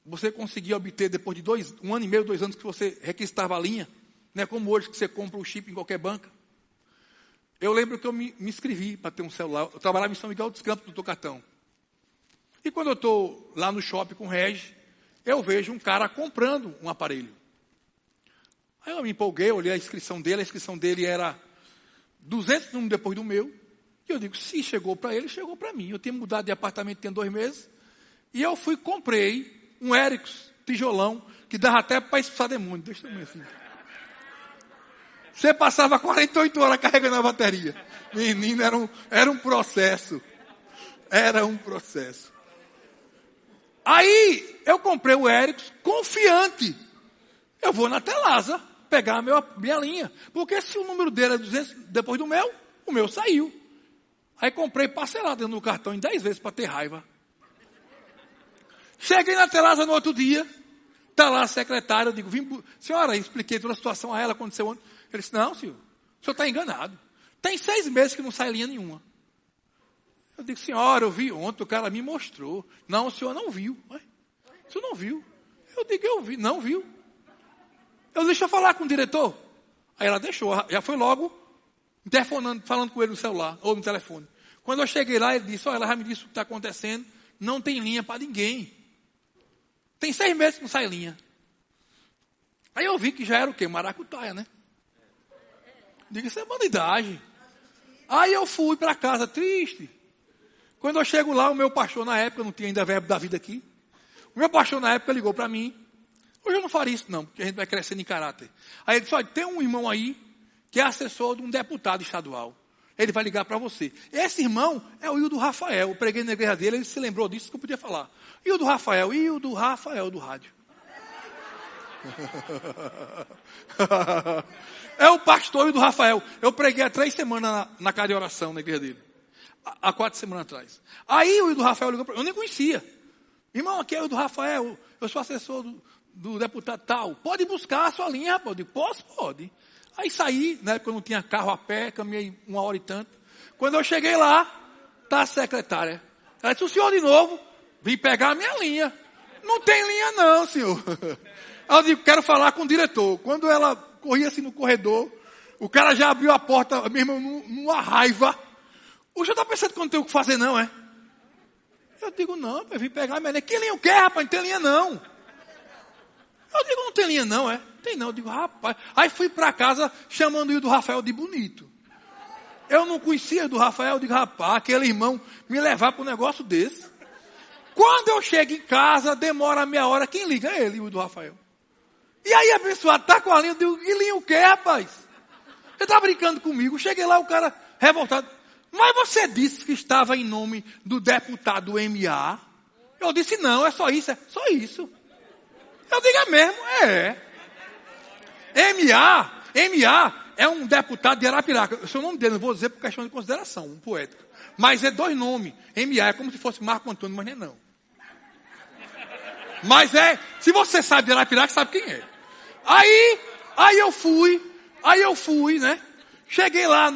Speaker 1: você conseguia obter depois de 1 ano e meio, 2 anos que você requisitava a linha, não é como hoje que você compra o chip em qualquer banca. Eu lembro que eu me inscrevi para ter um celular. Eu trabalhava em São Miguel dos Campos, no Tocatão. E quando eu estou lá no shopping com o Regis, eu vejo um cara comprando um aparelho. Aí eu me empolguei, olhei a inscrição dele era 200 números depois do meu. E eu digo, se chegou para ele, chegou para mim. Eu tinha mudado de apartamento tem 2 meses. E eu fui e comprei um Ericsson tijolão, que dava até para expulsar demônio. Deixa eu ver assim. Você passava 48 horas carregando a bateria. Menino, era um processo. Era um processo. Aí, eu comprei o Ericsson confiante. Eu vou na Telasa pegar minha linha. Porque se o número dele é 200 depois do meu, o meu saiu. Aí comprei parcelado dentro do cartão em 10 vezes para ter raiva. Cheguei na Telasa no outro dia. Está lá a secretária. Eu digo, senhora, expliquei toda a situação a ela, aconteceu ontem. Ele disse, não, senhor, o senhor está enganado. Tem 6 meses que não sai linha nenhuma. Eu digo, senhora, eu vi ontem, o cara me mostrou. Não, o senhor não viu. O senhor não viu. Eu digo, eu vi, não viu. Deixa eu falar com o diretor. Aí ela deixou, já foi logo interfonando, falando com ele no celular, ou no telefone. Quando eu cheguei lá, ele disse, ela já me disse o que está acontecendo, não tem linha para ninguém. Tem 6 meses que não sai linha. Aí eu vi que já era o quê? Maracutaia, né? Digo, isso é bandidagem. Aí eu fui para casa triste. Quando eu chego lá, o meu pastor na época, não tinha ainda verbo da vida aqui. O meu pastor na época ligou para mim. Hoje eu não faria isso não, porque a gente vai crescendo em caráter. Aí ele disse, olha, tem um irmão aí que é assessor de um deputado estadual. Ele vai ligar para você. Esse irmão é o Hildo Rafael. Eu preguei na igreja dele, ele se lembrou disso que eu podia falar. Hildo Rafael do rádio. É o pastor Hildo Rafael. Eu preguei há 3 semanas na casa de oração na igreja dele. Há 4 semanas atrás. Aí o Hildo Rafael ligou para mim. Eu nem conhecia. Irmão, aqui é o Hildo Rafael. Eu sou assessor do deputado tal. Pode buscar a sua linha, rapaz. Eu digo, posso? Pode. Aí saí, na época eu não tinha carro a pé, caminhei 1 hora e tanto. Quando eu cheguei lá, tá a secretária. Ela disse, o senhor de novo, vim pegar a minha linha. Não tem linha não, senhor. Aí eu digo, quero falar com o diretor. Quando ela corria assim no corredor, o cara já abriu a porta, mesmo numa raiva. O senhor está pensando que eu não tenho o que fazer não, é? Eu digo, não, eu vim pegar a minha linha. Que linha eu quero, rapaz? Não tem linha não. Eu digo, não tem linha não, é? Tem não. Eu digo, rapaz. Aí fui para casa chamando o do Rafael de bonito. Eu não conhecia do Rafael. Eu digo, rapaz, aquele irmão me levar para um negócio desse. Quando eu chego em casa, demora meia hora. Quem liga? É ele, o do Rafael. E aí a pessoa tá com a linha. Eu digo, que linha o quê, rapaz? Você tá brincando comigo? Cheguei lá, o cara revoltado. Mas você disse que estava em nome do deputado MA. Eu disse, não, é só isso. É só isso. Eu digo, é mesmo? É. MA é um deputado de Arapiraca. O seu nome dele, não vou dizer por questão de consideração, um poético. Mas é 2 nomes. MA é como se fosse Marco Antônio, mas nem não. Mas é, se você sabe de Arapiraca, sabe quem é. Aí eu fui, né? Cheguei lá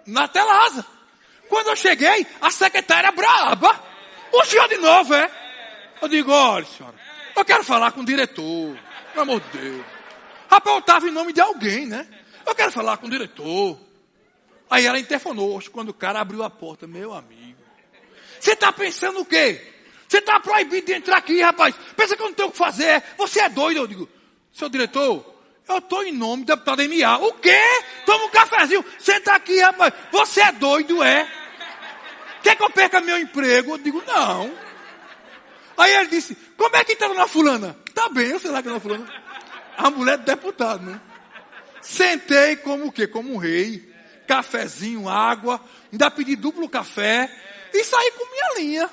Speaker 1: na Telasa. Quando eu cheguei, a secretária braba. O senhor de novo, é? Eu digo, olha, senhora, eu quero falar com o diretor. Pelo amor de Deus. Rapaz, eu estava em nome de alguém, né? Eu quero falar com o diretor. Aí ela interfonou. Quando o cara abriu a porta, meu amigo. Você está pensando o quê? Você está proibido de entrar aqui, rapaz. Pensa que eu não tenho o que fazer. Você é doido. Eu digo, seu diretor, eu estou em nome do deputado MA. O quê? Toma um cafezinho. Senta aqui, rapaz. Você é doido, é? Quer que eu perca meu emprego? Eu digo, não. Aí ele disse, como é que está dona fulana? Tá bem, eu sei lá que é dona fulana. A mulher do deputado, né? Sentei como o quê? Como um rei. Cafezinho, água. Ainda pedi duplo café. E saí com minha linha.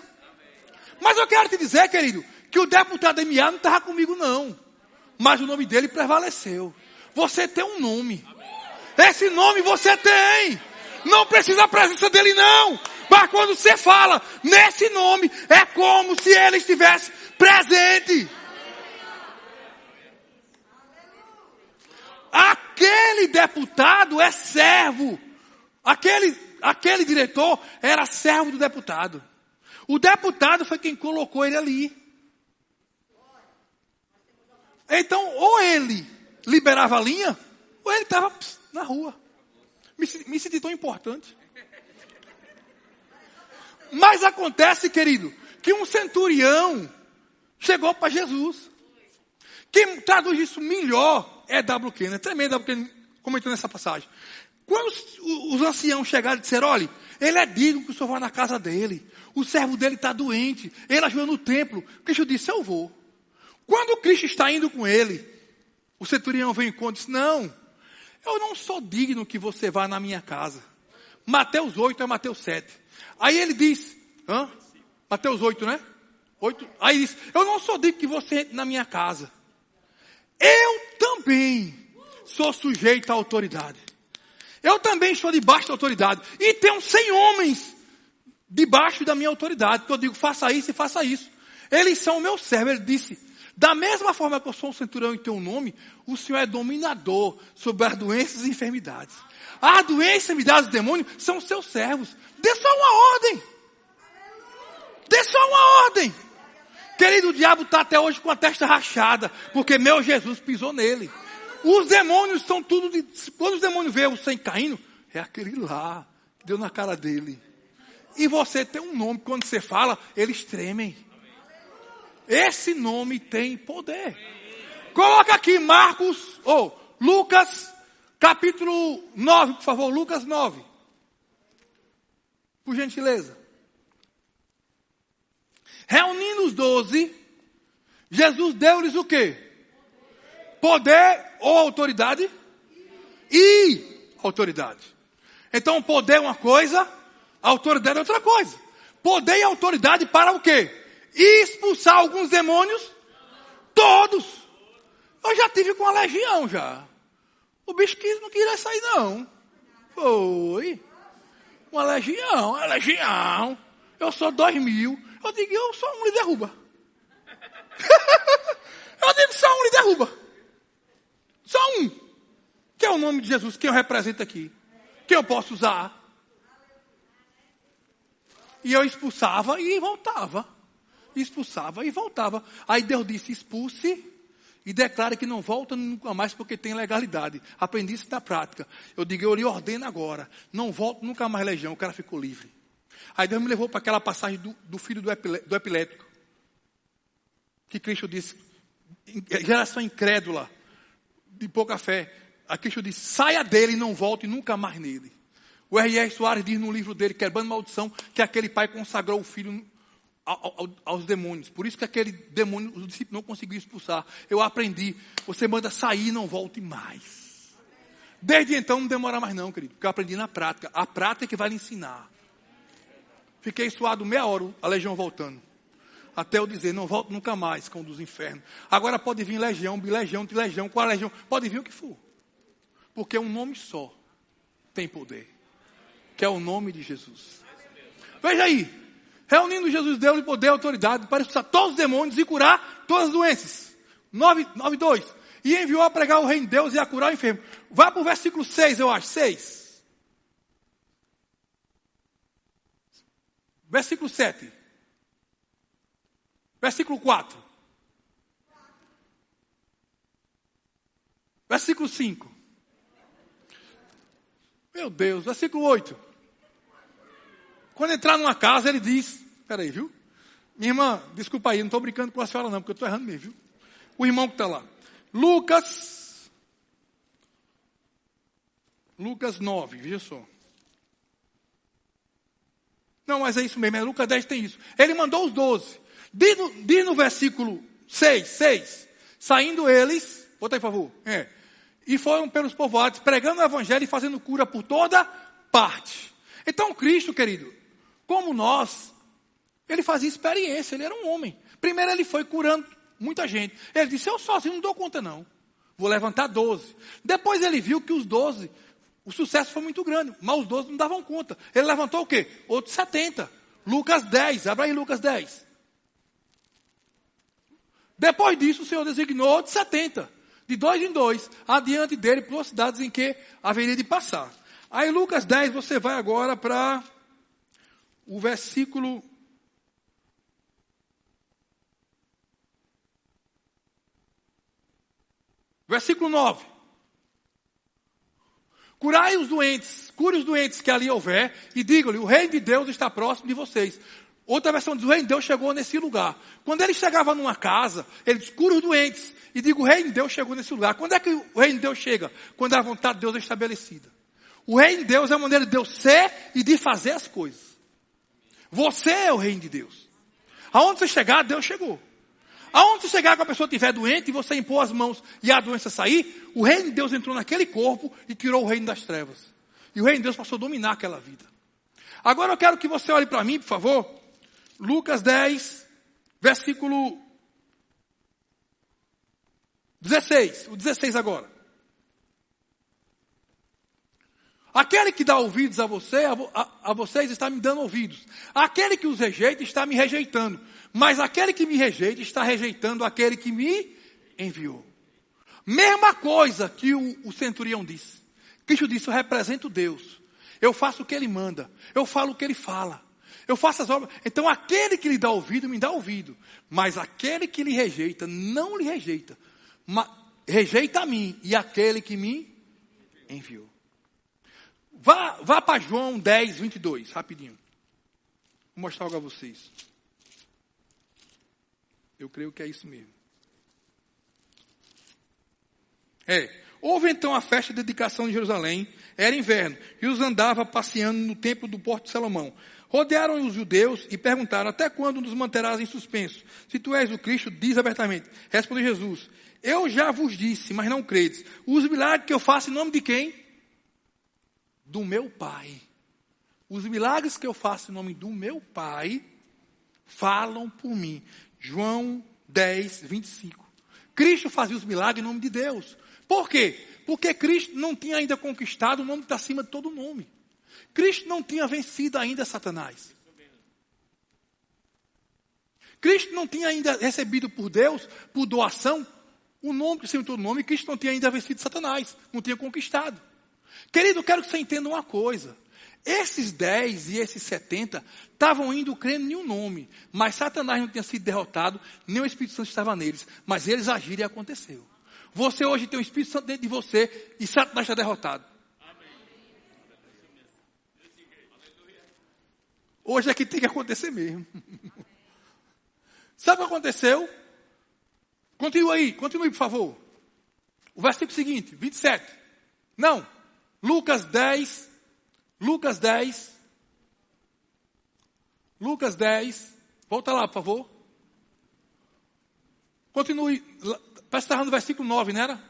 Speaker 1: Mas eu quero te dizer, querido, que o deputado MA não estava comigo, não. Mas o nome dele prevaleceu. Você tem um nome. Esse nome você tem. Não precisa a presença dele, não. Mas quando você fala nesse nome, é como se ele estivesse presente. Aquele deputado é servo. Aquele diretor era servo do deputado. O deputado foi quem colocou ele ali. Então, ou ele liberava a linha, ou ele estava na rua. Me senti tão importante. Mas acontece, querido, que um centurião chegou para Jesus. Quem traduz isso melhor é W. Kenner. Tremendo W. Kenner comentando essa passagem. Quando os anciãos chegaram e disseram, olha, ele é digno que o senhor vá na casa dele. O servo dele está doente. Ele ajuda no templo. Cristo disse, eu vou. Quando Cristo está indo com ele, o centurião vem em conta e diz, não, eu não sou digno que você vá na minha casa. Mateus 8 é Mateus 7. Aí ele diz, Mateus 8, né? 8. Aí diz, eu não sou digno que você entre na minha casa. Eu também sou sujeito à autoridade. Eu também estou debaixo da autoridade. E tenho 100 homens debaixo da minha autoridade. Que eu digo, faça isso e faça isso. Eles são o meu servo. Ele disse, da mesma forma que eu sou um centurião e tenho um nome, o Senhor é dominador sobre as doenças e enfermidades. As doenças e enfermidades do demônio são seus servos. Dê só uma ordem. Dê só uma ordem. Querido, o diabo está até hoje com a testa rachada, porque meu Jesus pisou nele. Os demônios estão tudo... Quando os demônios veem o sangue caindo, é aquele lá, que deu na cara dele. E você tem um nome, quando você fala, eles tremem. Esse nome tem poder. Coloca aqui Lucas, capítulo 9, por favor, Lucas 9. Por gentileza. Reunindo os 12, Jesus deu-lhes o quê? Poder ou autoridade? E autoridade. Então, poder é uma coisa, autoridade é outra coisa. Poder e autoridade para o quê? Expulsar alguns demônios? Todos. Eu já tive com a legião já. O bicho não queria sair não. Foi. Uma legião. Eu sou 2000. Eu digo, eu sou um e derruba. Eu digo, só um e derruba. Só um. Que é o nome de Jesus, quem eu represento aqui. Quem eu posso usar. E eu expulsava e voltava. Expulsava e voltava. Aí Deus disse, expulse e declara que não volta nunca mais porque tem legalidade. Aprendi isso na prática. Eu digo, eu lhe ordeno agora. Não volto nunca mais legião. O cara ficou livre. Aí Deus me levou para aquela passagem do filho do epilético. Que Cristo disse, geração incrédula, de pouca fé. A Cristo disse, saia dele e não volte nunca mais nele. O R.R. Soares diz no livro dele, Quebrando Maldição, que aquele pai consagrou o filho aos demônios. Por isso que aquele demônio, os discípulos não conseguiram expulsar. Eu aprendi, você manda sair e não volte mais. Desde então não demora mais não, querido, porque eu aprendi na prática. A prática é que vai lhe ensinar. Fiquei suado meia hora, a legião voltando. Até eu dizer, não volto nunca mais, cão dos infernos. Agora pode vir legião, bilegião, trilegião, quarlegião. Pode vir o que for. Porque um nome só tem poder. Que é o nome de Jesus. Veja aí. Reunindo Jesus, deu-lhe poder e autoridade para expulsar todos os demônios e curar todas as doenças. 9:2. E enviou a pregar o reino de Deus e a curar o enfermo. Vá para o versículo 6, eu acho. 6. Versículo 7. Versículo 4. Versículo 5. Meu Deus, versículo 8. Quando entrar numa casa, ele diz, peraí, viu? Minha irmã, desculpa aí, não estou brincando com a senhora não, porque eu estou errando mesmo, viu? O irmão que está lá. Lucas 9, veja só. Não, mas é isso mesmo, Lucas 10 tem isso. Ele mandou os 12. Diz no versículo 6. Saindo eles, bota aí, por favor. E foram pelos povoados, pregando o evangelho e fazendo cura por toda parte. Então Cristo, querido, como nós, ele fazia experiência, ele era um homem. Primeiro ele foi curando muita gente. Ele disse, eu sozinho não dou conta não. Vou levantar 12. Depois ele viu que os 12, o sucesso foi muito grande, mas os 12 não davam conta. Ele levantou o quê? Outros 70. Lucas 10, abra aí Lucas 10. Depois disso o Senhor designou outros 70. De 2 em 2, adiante dele, por cidades em que haveria de passar. Aí Lucas 10, você vai agora para o versículo... Versículo 9. Curai os doentes, cure os doentes que ali houver, e digam-lhe, o reino de Deus está próximo de vocês. Outra versão diz, o reino de Deus chegou nesse lugar. Quando ele chegava numa casa, ele diz, cura os doentes, e digo, o reino de Deus chegou nesse lugar. Quando é que o reino de Deus chega? Quando a vontade de Deus é estabelecida. O reino de Deus é a maneira de Deus ser e de fazer as coisas. Você é o reino de Deus. Aonde você chegar, Deus chegou. Aonde você chegar, que a pessoa estiver doente e você impor as mãos e a doença sair, o reino de Deus entrou naquele corpo e tirou o reino das trevas. E o reino de Deus passou a dominar aquela vida. Agora eu quero que você olhe para mim, por favor. Lucas 10, versículo 16. O 16 agora. Aquele que dá ouvidos a vocês está me dando ouvidos. Aquele que os rejeita está me rejeitando. Mas aquele que me rejeita está rejeitando aquele que me enviou. Mesma coisa que o centurião disse. Cristo disse, eu represento Deus. Eu faço o que Ele manda. Eu falo o que Ele fala. Eu faço as obras. Então aquele que lhe dá ouvido, me dá ouvido. Mas aquele que lhe rejeita, não lhe rejeita. Rejeita a mim e aquele que me enviou. Vá para João 10, 22, rapidinho. Vou mostrar algo a vocês. Eu creio que é isso mesmo. Houve então a festa de dedicação de Jerusalém. Era inverno. Jesus andava passeando no templo do Porto de Salomão. Rodearam os judeus e perguntaram: até quando nos manterás em suspenso? Se tu és o Cristo, diz abertamente. Respondeu Jesus: eu já vos disse, mas não credes. Os milagres que eu faço em nome de quem? Do meu Pai. Os milagres que eu faço em nome do meu Pai falam por mim. João 10, 25. Cristo fazia os milagres em nome de Deus. Por quê? Porque Cristo não tinha ainda conquistado o nome que está acima de todo nome. Cristo não tinha vencido ainda Satanás. Cristo não tinha ainda recebido por Deus, por doação, o nome que acima de todo nome. Cristo não tinha ainda vencido Satanás. Não tinha conquistado. Querido, eu quero que você entenda uma coisa. Esses 10 e esses 70 estavam indo crendo em um nome. Mas Satanás não tinha sido derrotado, nem o Espírito Santo estava neles. Mas eles agiram e aconteceu. Você hoje tem o Espírito Santo dentro de você e Satanás está derrotado. Hoje é que tem que acontecer mesmo. Sabe o que aconteceu? Continue, por favor. O versículo seguinte, 27. Não, Lucas 10. Volta lá, por favor. Continue. Parece que estava no versículo 9, não era?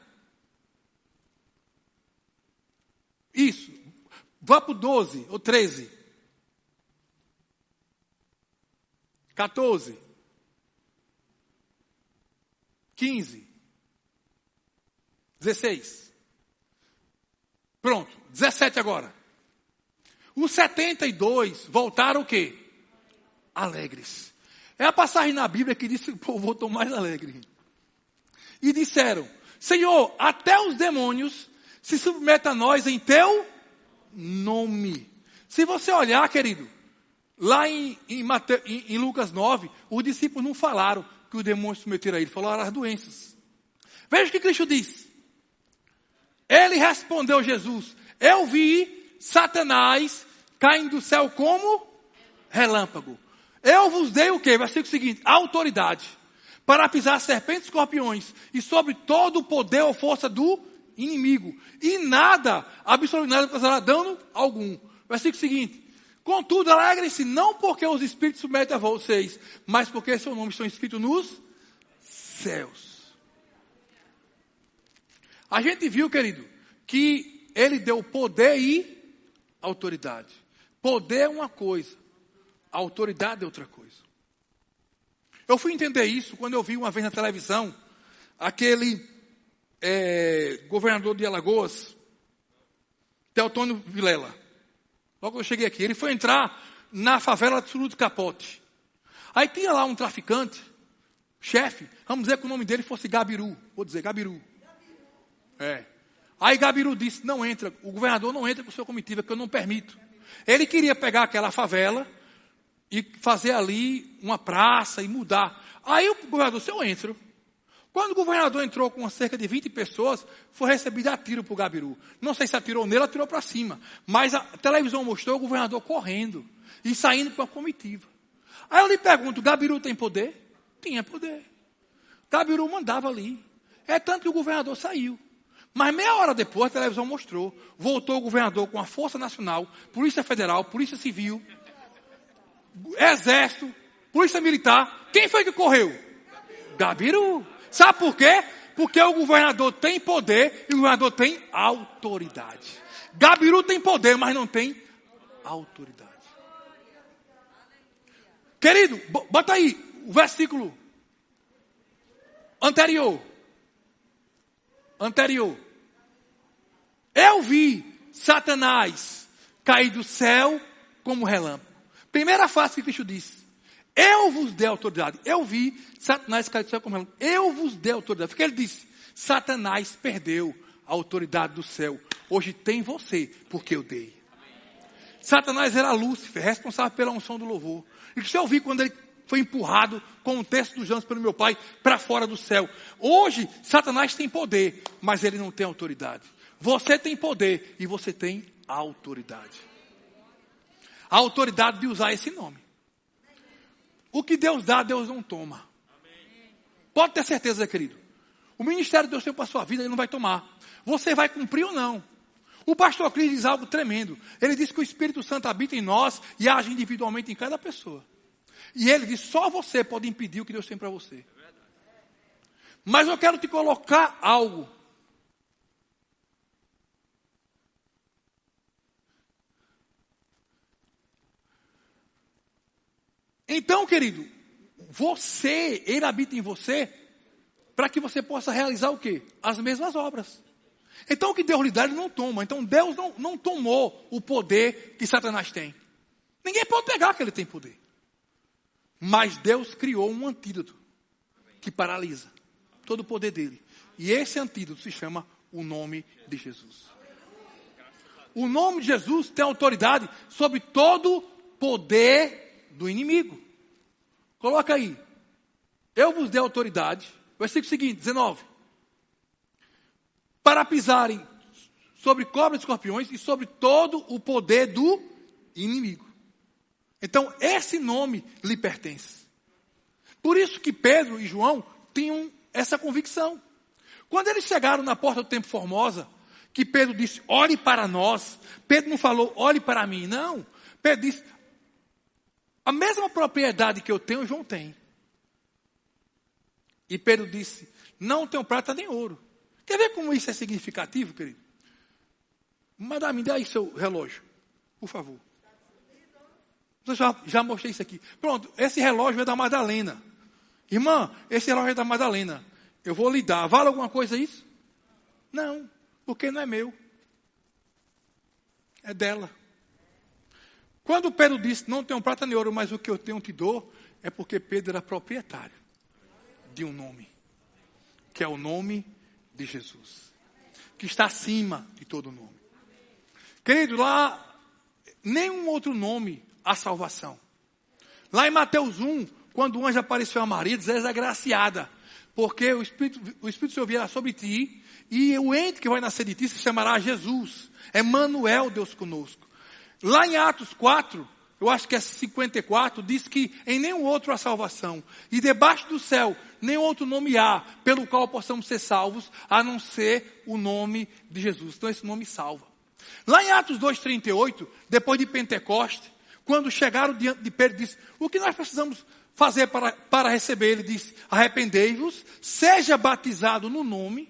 Speaker 1: Isso. Vá para o 12 ou 13. 14. 15. 16. Pronto. 17 agora. Os 72 voltaram o quê? Alegres. É a passagem na Bíblia que diz que o povo voltou mais alegre. E disseram: Senhor, até os demônios se submetem a nós em teu nome. Se você olhar, querido, lá em Lucas 9, os discípulos não falaram que os demônios se submeteram a ele, falaram as doenças. Veja o que Cristo diz. Ele respondeu, Jesus: eu vi Satanás caindo do céu como relâmpago. Eu vos dei o quê? Versículo seguinte: autoridade para pisar serpentes e escorpiões e sobre todo o poder ou força do inimigo. E nada, absolutamente nada, causará dano algum. Versículo seguinte: contudo, alegrem-se não porque os espíritos submetem a vocês, mas porque seu nome está escrito nos céus. A gente viu, querido, que ele deu poder e autoridade. Poder é uma coisa, autoridade é outra coisa. Eu fui entender isso quando eu vi uma vez na televisão aquele governador de Alagoas, Teotônio Vilela. Logo que eu cheguei aqui, ele foi entrar na favela de Suru do Capote. Aí tinha lá um traficante, chefe, vamos dizer que o nome dele fosse Gabiru. Vou dizer, Gabiru. Aí Gabiru disse: não entra, o governador não entra com sua comitiva, que eu não permito. Ele queria pegar aquela favela e fazer ali uma praça e mudar. Aí o governador disse: eu entro. Quando o governador entrou com cerca de 20 pessoas, foi recebido a tiro por Gabiru. Não sei se atirou nele, atirou para cima. Mas a televisão mostrou o governador correndo e saindo com a comitiva. Aí eu lhe pergunto: Gabiru tem poder? Tinha poder. Gabiru mandava ali. É tanto que o governador saiu. Mas meia hora depois a televisão mostrou. Voltou o governador com a Força Nacional, Polícia Federal, Polícia Civil, Exército, Polícia Militar. Quem foi que correu? Gabiru. Sabe por quê? Porque o governador tem poder e o governador tem autoridade. Gabiru tem poder, mas não tem autoridade. Querido, bota aí o versículo anterior. Eu vi Satanás cair do céu como relâmpago. Primeira frase que Cristo disse: eu vos dei autoridade. Eu vi Satanás cair do céu como relâmpago. Eu vos dei autoridade. Porque ele disse: Satanás perdeu a autoridade do céu. Hoje tem você, porque eu dei. Satanás era Lúcifer, responsável pela unção do louvor. E que eu vi quando ele foi empurrado com o texto dos anjos pelo meu pai para fora do céu. Hoje, Satanás tem poder, mas ele não tem autoridade. Você tem poder e você tem autoridade. A autoridade de usar esse nome. O que Deus dá, Deus não toma. Pode ter certeza, querido. O ministério de Deus tem para a sua vida, ele não vai tomar. Você vai cumprir ou não? O pastor Cris diz algo tremendo. Ele diz que o Espírito Santo habita em nós e age individualmente em cada pessoa. E ele diz, só você pode impedir o que Deus tem para você. Mas eu quero te colocar algo. Então, querido, ele habita em você para que você possa realizar o quê? As mesmas obras. Então, o que Deus lhe dá, ele não toma. Então, Deus não tomou o poder que Satanás tem. Ninguém pode pegar que ele tem poder. Mas Deus criou um antídoto que paralisa todo o poder dele. E esse antídoto se chama o nome de Jesus. O nome de Jesus tem autoridade sobre todo poder do inimigo. Coloca aí. Eu vos dei autoridade. Versículo seguinte, 19. Para pisarem sobre cobras e escorpiões e sobre todo o poder do inimigo. Então, esse nome lhe pertence. Por isso que Pedro e João tinham essa convicção. Quando eles chegaram na porta do Templo Formosa, que Pedro disse, olhe para nós. Pedro não falou, olhe para mim. Não. Pedro disse, a mesma propriedade que eu tenho, João tem. E Pedro disse, não tenho prata nem ouro. Quer ver como isso é significativo, querido? Madame, me dá aí seu relógio, por favor. Eu já mostrei isso aqui. Pronto, esse relógio é da Madalena. Irmã, esse relógio é da Madalena. Eu vou lhe dar. Vale alguma coisa isso? Não, porque não é meu. É dela. Quando Pedro disse, não tenho prata nem ouro, mas o que eu tenho te dou, é porque Pedro era proprietário de um nome, que é o nome de Jesus, que está acima de todo nome. Querido, lá, nenhum outro nome há salvação. Lá em Mateus 1, quando o anjo apareceu a Maria, diz, és agraciada, porque o Espírito do Senhor virá sobre ti, e o ente que vai nascer de ti se chamará Jesus. Emmanuel, Deus conosco. Lá em Atos 4, eu acho que é 54, diz que em nenhum outro há salvação. E debaixo do céu, nenhum outro nome há, pelo qual possamos ser salvos, a não ser o nome de Jesus. Então esse nome salva. Lá em Atos 2,38, depois de Pentecoste, quando chegaram diante de Pedro, disse, o que nós precisamos fazer para receber? Ele disse, arrependei-vos, seja batizado no nome,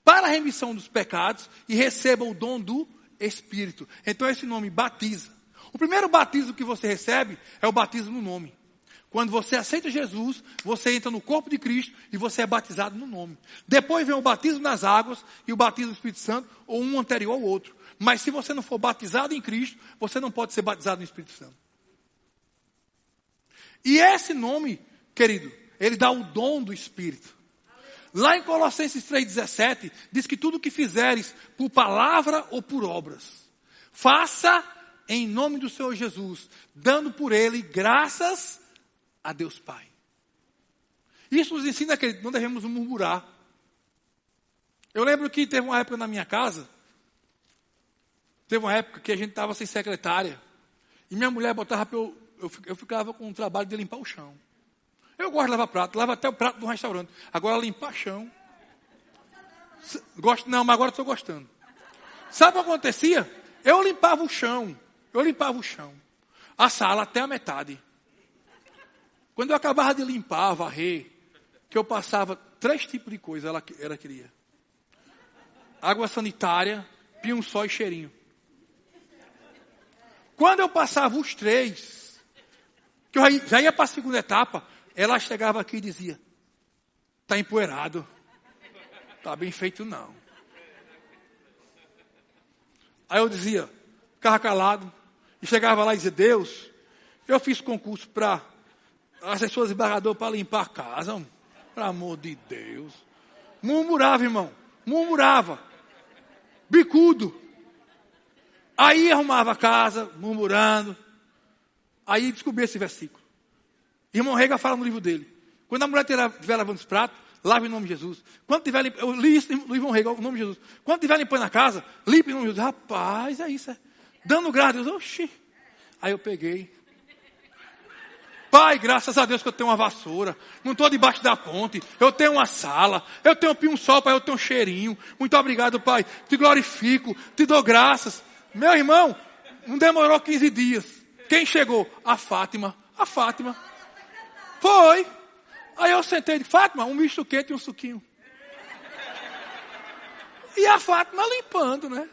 Speaker 1: para a remissão dos pecados, e receba o dom do Espírito. Então esse nome batiza. O primeiro batismo que você recebe é o batismo no nome. Quando você aceita Jesus, você entra no corpo de Cristo e você é batizado no nome. Depois vem o batismo nas águas e o batismo do Espírito Santo, ou um anterior ao outro. Mas se você não for batizado em Cristo, você não pode ser batizado no Espírito Santo. E esse nome, querido, ele dá o dom do Espírito. Lá em Colossenses 3,17, diz que tudo que fizeres por palavra ou por obras, faça em nome do Senhor Jesus, dando por ele graças a Deus Pai. Isso nos ensina que não devemos murmurar. Eu lembro que teve uma época na minha casa, teve uma época que a gente estava sem secretária, e minha mulher botava para eu ficava com o trabalho de limpar o chão. Eu gosto de lavar prato, lavo até o prato do restaurante. Agora limpar chão. Gosto não, mas agora estou gostando. Sabe o que acontecia? Eu limpava o chão. A sala até a metade. Quando eu acabava de limpar, varrer, que eu passava 3 tipos de coisa, ela queria. Água sanitária, pinho só e cheirinho. Quando eu passava os 3, que eu já ia para a segunda etapa, ela chegava aqui e dizia, está empoeirado, está bem feito não. Aí eu dizia, ficava calado, e chegava lá e dizia, Deus, eu fiz concurso para assessor desembargador para limpar a casa, pelo amor de Deus. Murmurava, irmão, bicudo. Aí arrumava a casa, murmurando, aí descobri esse versículo. Irmão Rega fala no livro dele. Quando a mulher estiver lavando os pratos, lave em nome de Jesus. Quando tiver limpando, eu li isso no irmão Rega, o nome de Jesus. Quando tiver limpando a casa, limpe em nome de Jesus. Rapaz, é isso. Dando graça a Deus. Oxi. Aí eu peguei. Pai, graças a Deus que eu tenho uma vassoura. Não estou debaixo da ponte. Eu tenho uma sala. Eu tenho um sol, Pai. Eu tenho um cheirinho. Muito obrigado, Pai. Te glorifico. Te dou graças. Meu irmão, não demorou 15 dias. Quem chegou? A Fátima. A Fátima. Foi. Aí eu sentei e disse, Fátima, um misto quente e um suquinho. E a Fátima limpando, né?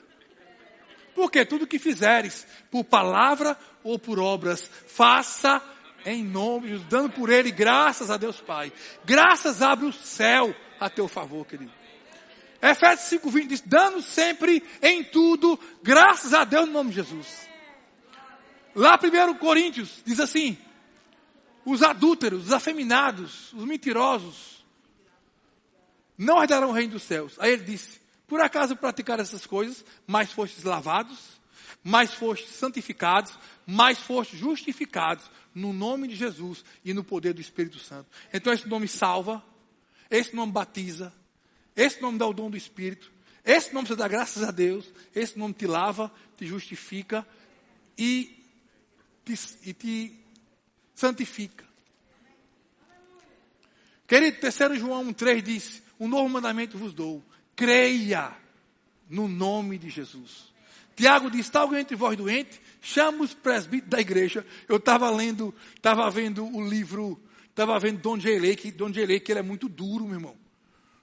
Speaker 1: Porque tudo que fizeres, por palavra ou por obras, faça em nome de Jesus, dando por ele graças a Deus Pai. Graças abre o céu a teu favor, querido. Efésios 5:20 diz, dando sempre em tudo, graças a Deus no nome de Jesus. Lá 1 Coríntios diz assim, os adúlteros, os afeminados, os mentirosos, não herdarão o reino dos céus. Aí ele disse, por acaso praticar essas coisas, mais fostes lavados, mais fostes santificados, mais fostes justificados no nome de Jesus e no poder do Espírito Santo. Então esse nome salva, esse nome batiza, esse nome dá o dom do Espírito, esse nome você dá graças a Deus, esse nome te lava, te justifica e te santifica. Querido, 3 João 1:3 diz, um novo mandamento vos dou, creia no nome de Jesus. Tiago diz, está alguém entre vós doente? Chama os presbíteros da igreja. Eu estava vendo o livro, estava vendo Don J. Lake, que ele é muito duro, meu irmão.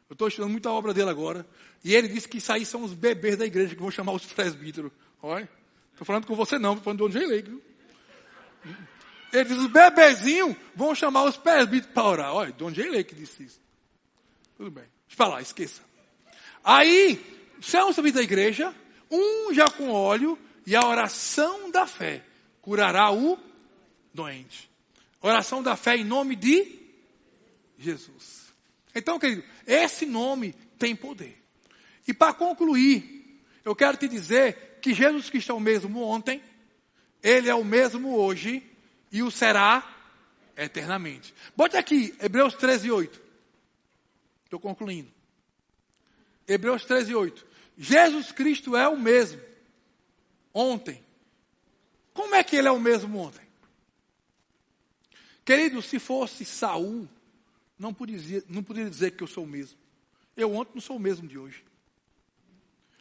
Speaker 1: Eu estou estudando muita obra dele agora. E ele disse que isso aí são os bebês da igreja que vão chamar os presbíteros. Olha, estou falando com você não, estou falando de Don J. Lake. Viu? Ele diz, os bebezinhos vão chamar os presbíteros para orar. Olha, Don J. Lake disse isso. Tudo bem, deixa eu falar, esqueça. Aí, chama os presbíteros da igreja, unja com óleo e a oração da fé curará o doente. Oração da fé em nome de Jesus. Então, querido, esse nome tem poder. E para concluir, eu quero te dizer que Jesus Cristo é o mesmo ontem, Ele é o mesmo hoje e o será eternamente. Bote aqui, Hebreus 13:8. Estou concluindo. Hebreus 13:8. Jesus Cristo é o mesmo ontem. Como é que ele é o mesmo ontem? Querido, se fosse Saul, não poderia dizer que eu sou o mesmo. Eu ontem não sou o mesmo de hoje.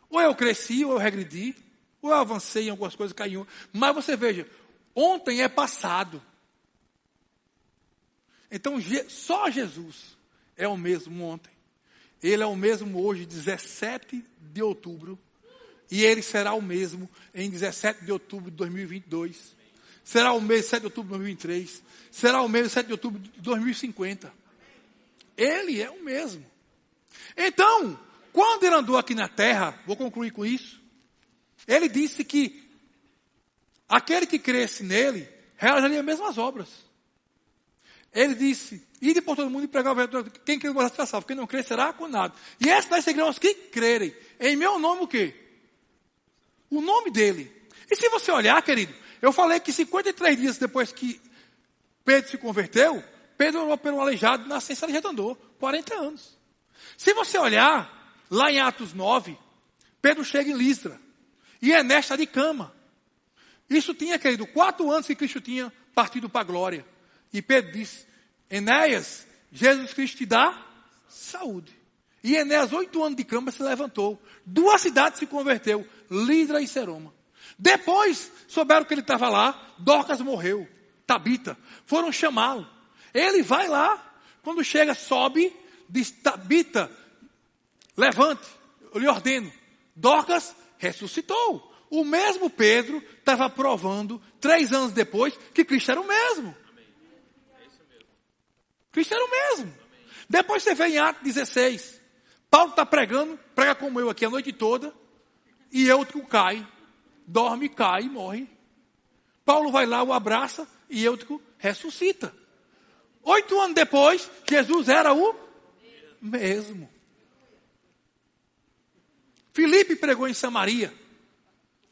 Speaker 1: Ou eu cresci, ou eu regredi, ou eu avancei em algumas coisas, caí em outras. Mas você veja, ontem é passado. Então, só Jesus é o mesmo ontem. Ele é o mesmo hoje, 17 de outubro. E ele será o mesmo em 17 de outubro de 2022. Será o mesmo 7 de outubro de 2023. Será o mesmo 7 de outubro de 2050. Ele é o mesmo. Então, quando ele andou aqui na terra, vou concluir com isso, ele disse que aquele que cresce nele realizaria as mesmas obras. Ele disse, ide por todo mundo e pregar o evangelho. Quem crer será salvo, quem não crer será condenado. E esses nós seguirão os que crerem. Em meu nome o quê? O nome dele. E se você olhar, querido, eu falei que 53 dias depois que Pedro se converteu, Pedro orou pelo aleijado na nascença de andou 40 anos. Se você olhar, lá em Atos 9, Pedro chega em Listra. E Enéas está de cama. Isso tinha, querido, 4 anos que Cristo tinha partido para a glória. E Pedro disse, Enéas, Jesus Cristo te dá saúde. E Enéas, 8 anos de cama, se levantou. 2 cidades se converteu, Listra e Seroma. Depois, souberam que ele estava lá, Dorcas morreu, Tabita. Foram chamá-lo. Ele vai lá, quando chega, sobe, diz, Tabita, levante, eu lhe ordeno. Dorcas ressuscitou. O mesmo Pedro estava provando, 3 anos depois, que Cristo era o mesmo. Cristo era o mesmo. Depois você vê em Atos 16. Paulo está pregando, prega como eu aqui a noite toda. E Eutico cai, dorme, cai e morre. Paulo vai lá, o abraça e Eutico ressuscita. 8 anos depois, Jesus era o mesmo. Filipe pregou em Samaria.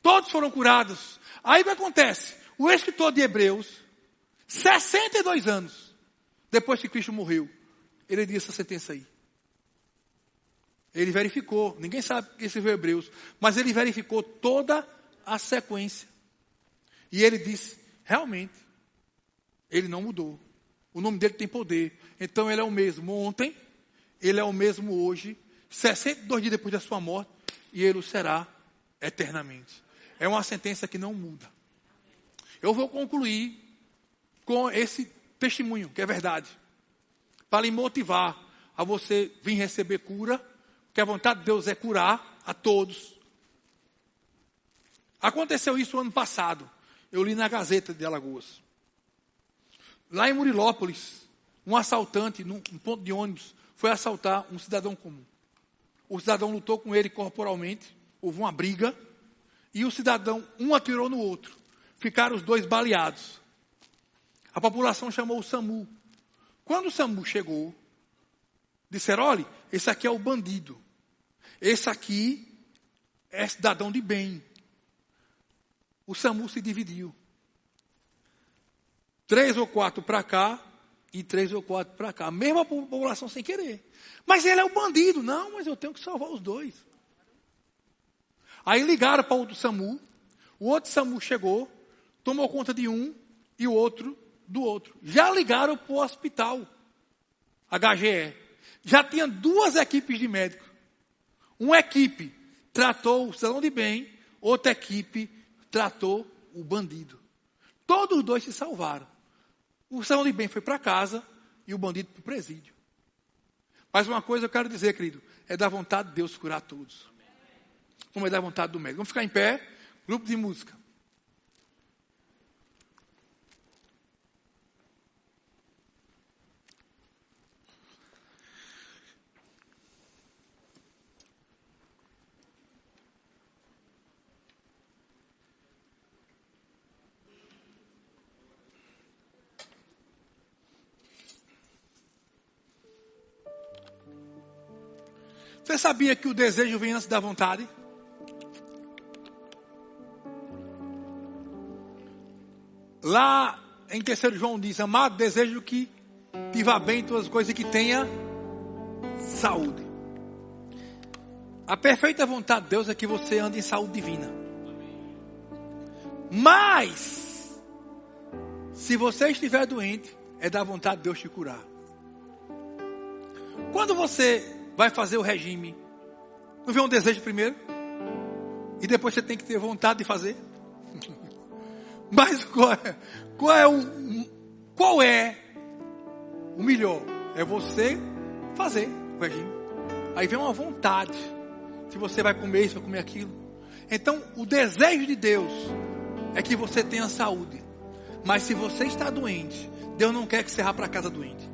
Speaker 1: Todos foram curados. Aí o que acontece? O escritor de Hebreus, 62 anos depois que Cristo morreu, ele disse essa sentença aí. Ele verificou, ninguém sabe que escreveu Hebreus, mas ele verificou toda a sequência. E ele disse, realmente, Ele não mudou. O nome dele tem poder. Então ele é o mesmo ontem, ele é o mesmo hoje, 62 dias depois da sua morte, e ele o será eternamente. É uma sentença que não muda. Eu vou concluir com esse testemunho, que é verdade, para lhe motivar a você vir receber cura, porque a vontade de Deus é curar a todos. Aconteceu isso ano passado. Eu li na Gazeta de Alagoas. Lá em Murilópolis, um assaltante, num ponto de ônibus, foi assaltar um cidadão comum. O cidadão lutou com ele corporalmente, houve uma briga, e o cidadão, um atirou no outro. Ficaram os dois baleados. A população chamou o SAMU. Quando o SAMU chegou, disseram, olha, esse aqui é o bandido. Esse aqui é cidadão de bem. O SAMU se dividiu. 3 ou 4 para cá e 3 ou 4 para cá. A mesma população sem querer. Mas ele é o bandido. Não, mas eu tenho que salvar os dois. Aí ligaram para o outro SAMU. O outro SAMU chegou, tomou conta de um e o outro do outro. Já ligaram para o hospital, HGE. Já tinha 2 equipes de médicos. Uma equipe tratou o cidadão de bem, outra equipe tratou o bandido. Todos os dois se salvaram. O cidadão de bem foi para casa e o bandido para o presídio. Mas uma coisa eu quero dizer, querido, é da vontade de Deus curar todos. Como é da vontade do médico. Vamos ficar em pé, grupo de música. Você sabia que o desejo vem antes da vontade? Lá em 3 João diz, amado, desejo que te vá bem em todas as coisas e que tenha saúde. A perfeita vontade de Deus é que você ande em saúde divina. Mas, se você estiver doente, é da vontade de Deus te curar. Quando você vai fazer o regime, não vê um desejo primeiro? E depois você tem que ter vontade de fazer? Mas qual é o melhor? É você fazer o regime. Aí vem uma vontade. Se você vai comer isso, vai comer aquilo. Então, o desejo de Deus é que você tenha saúde. Mas se você está doente, Deus não quer que você vá para casa doente.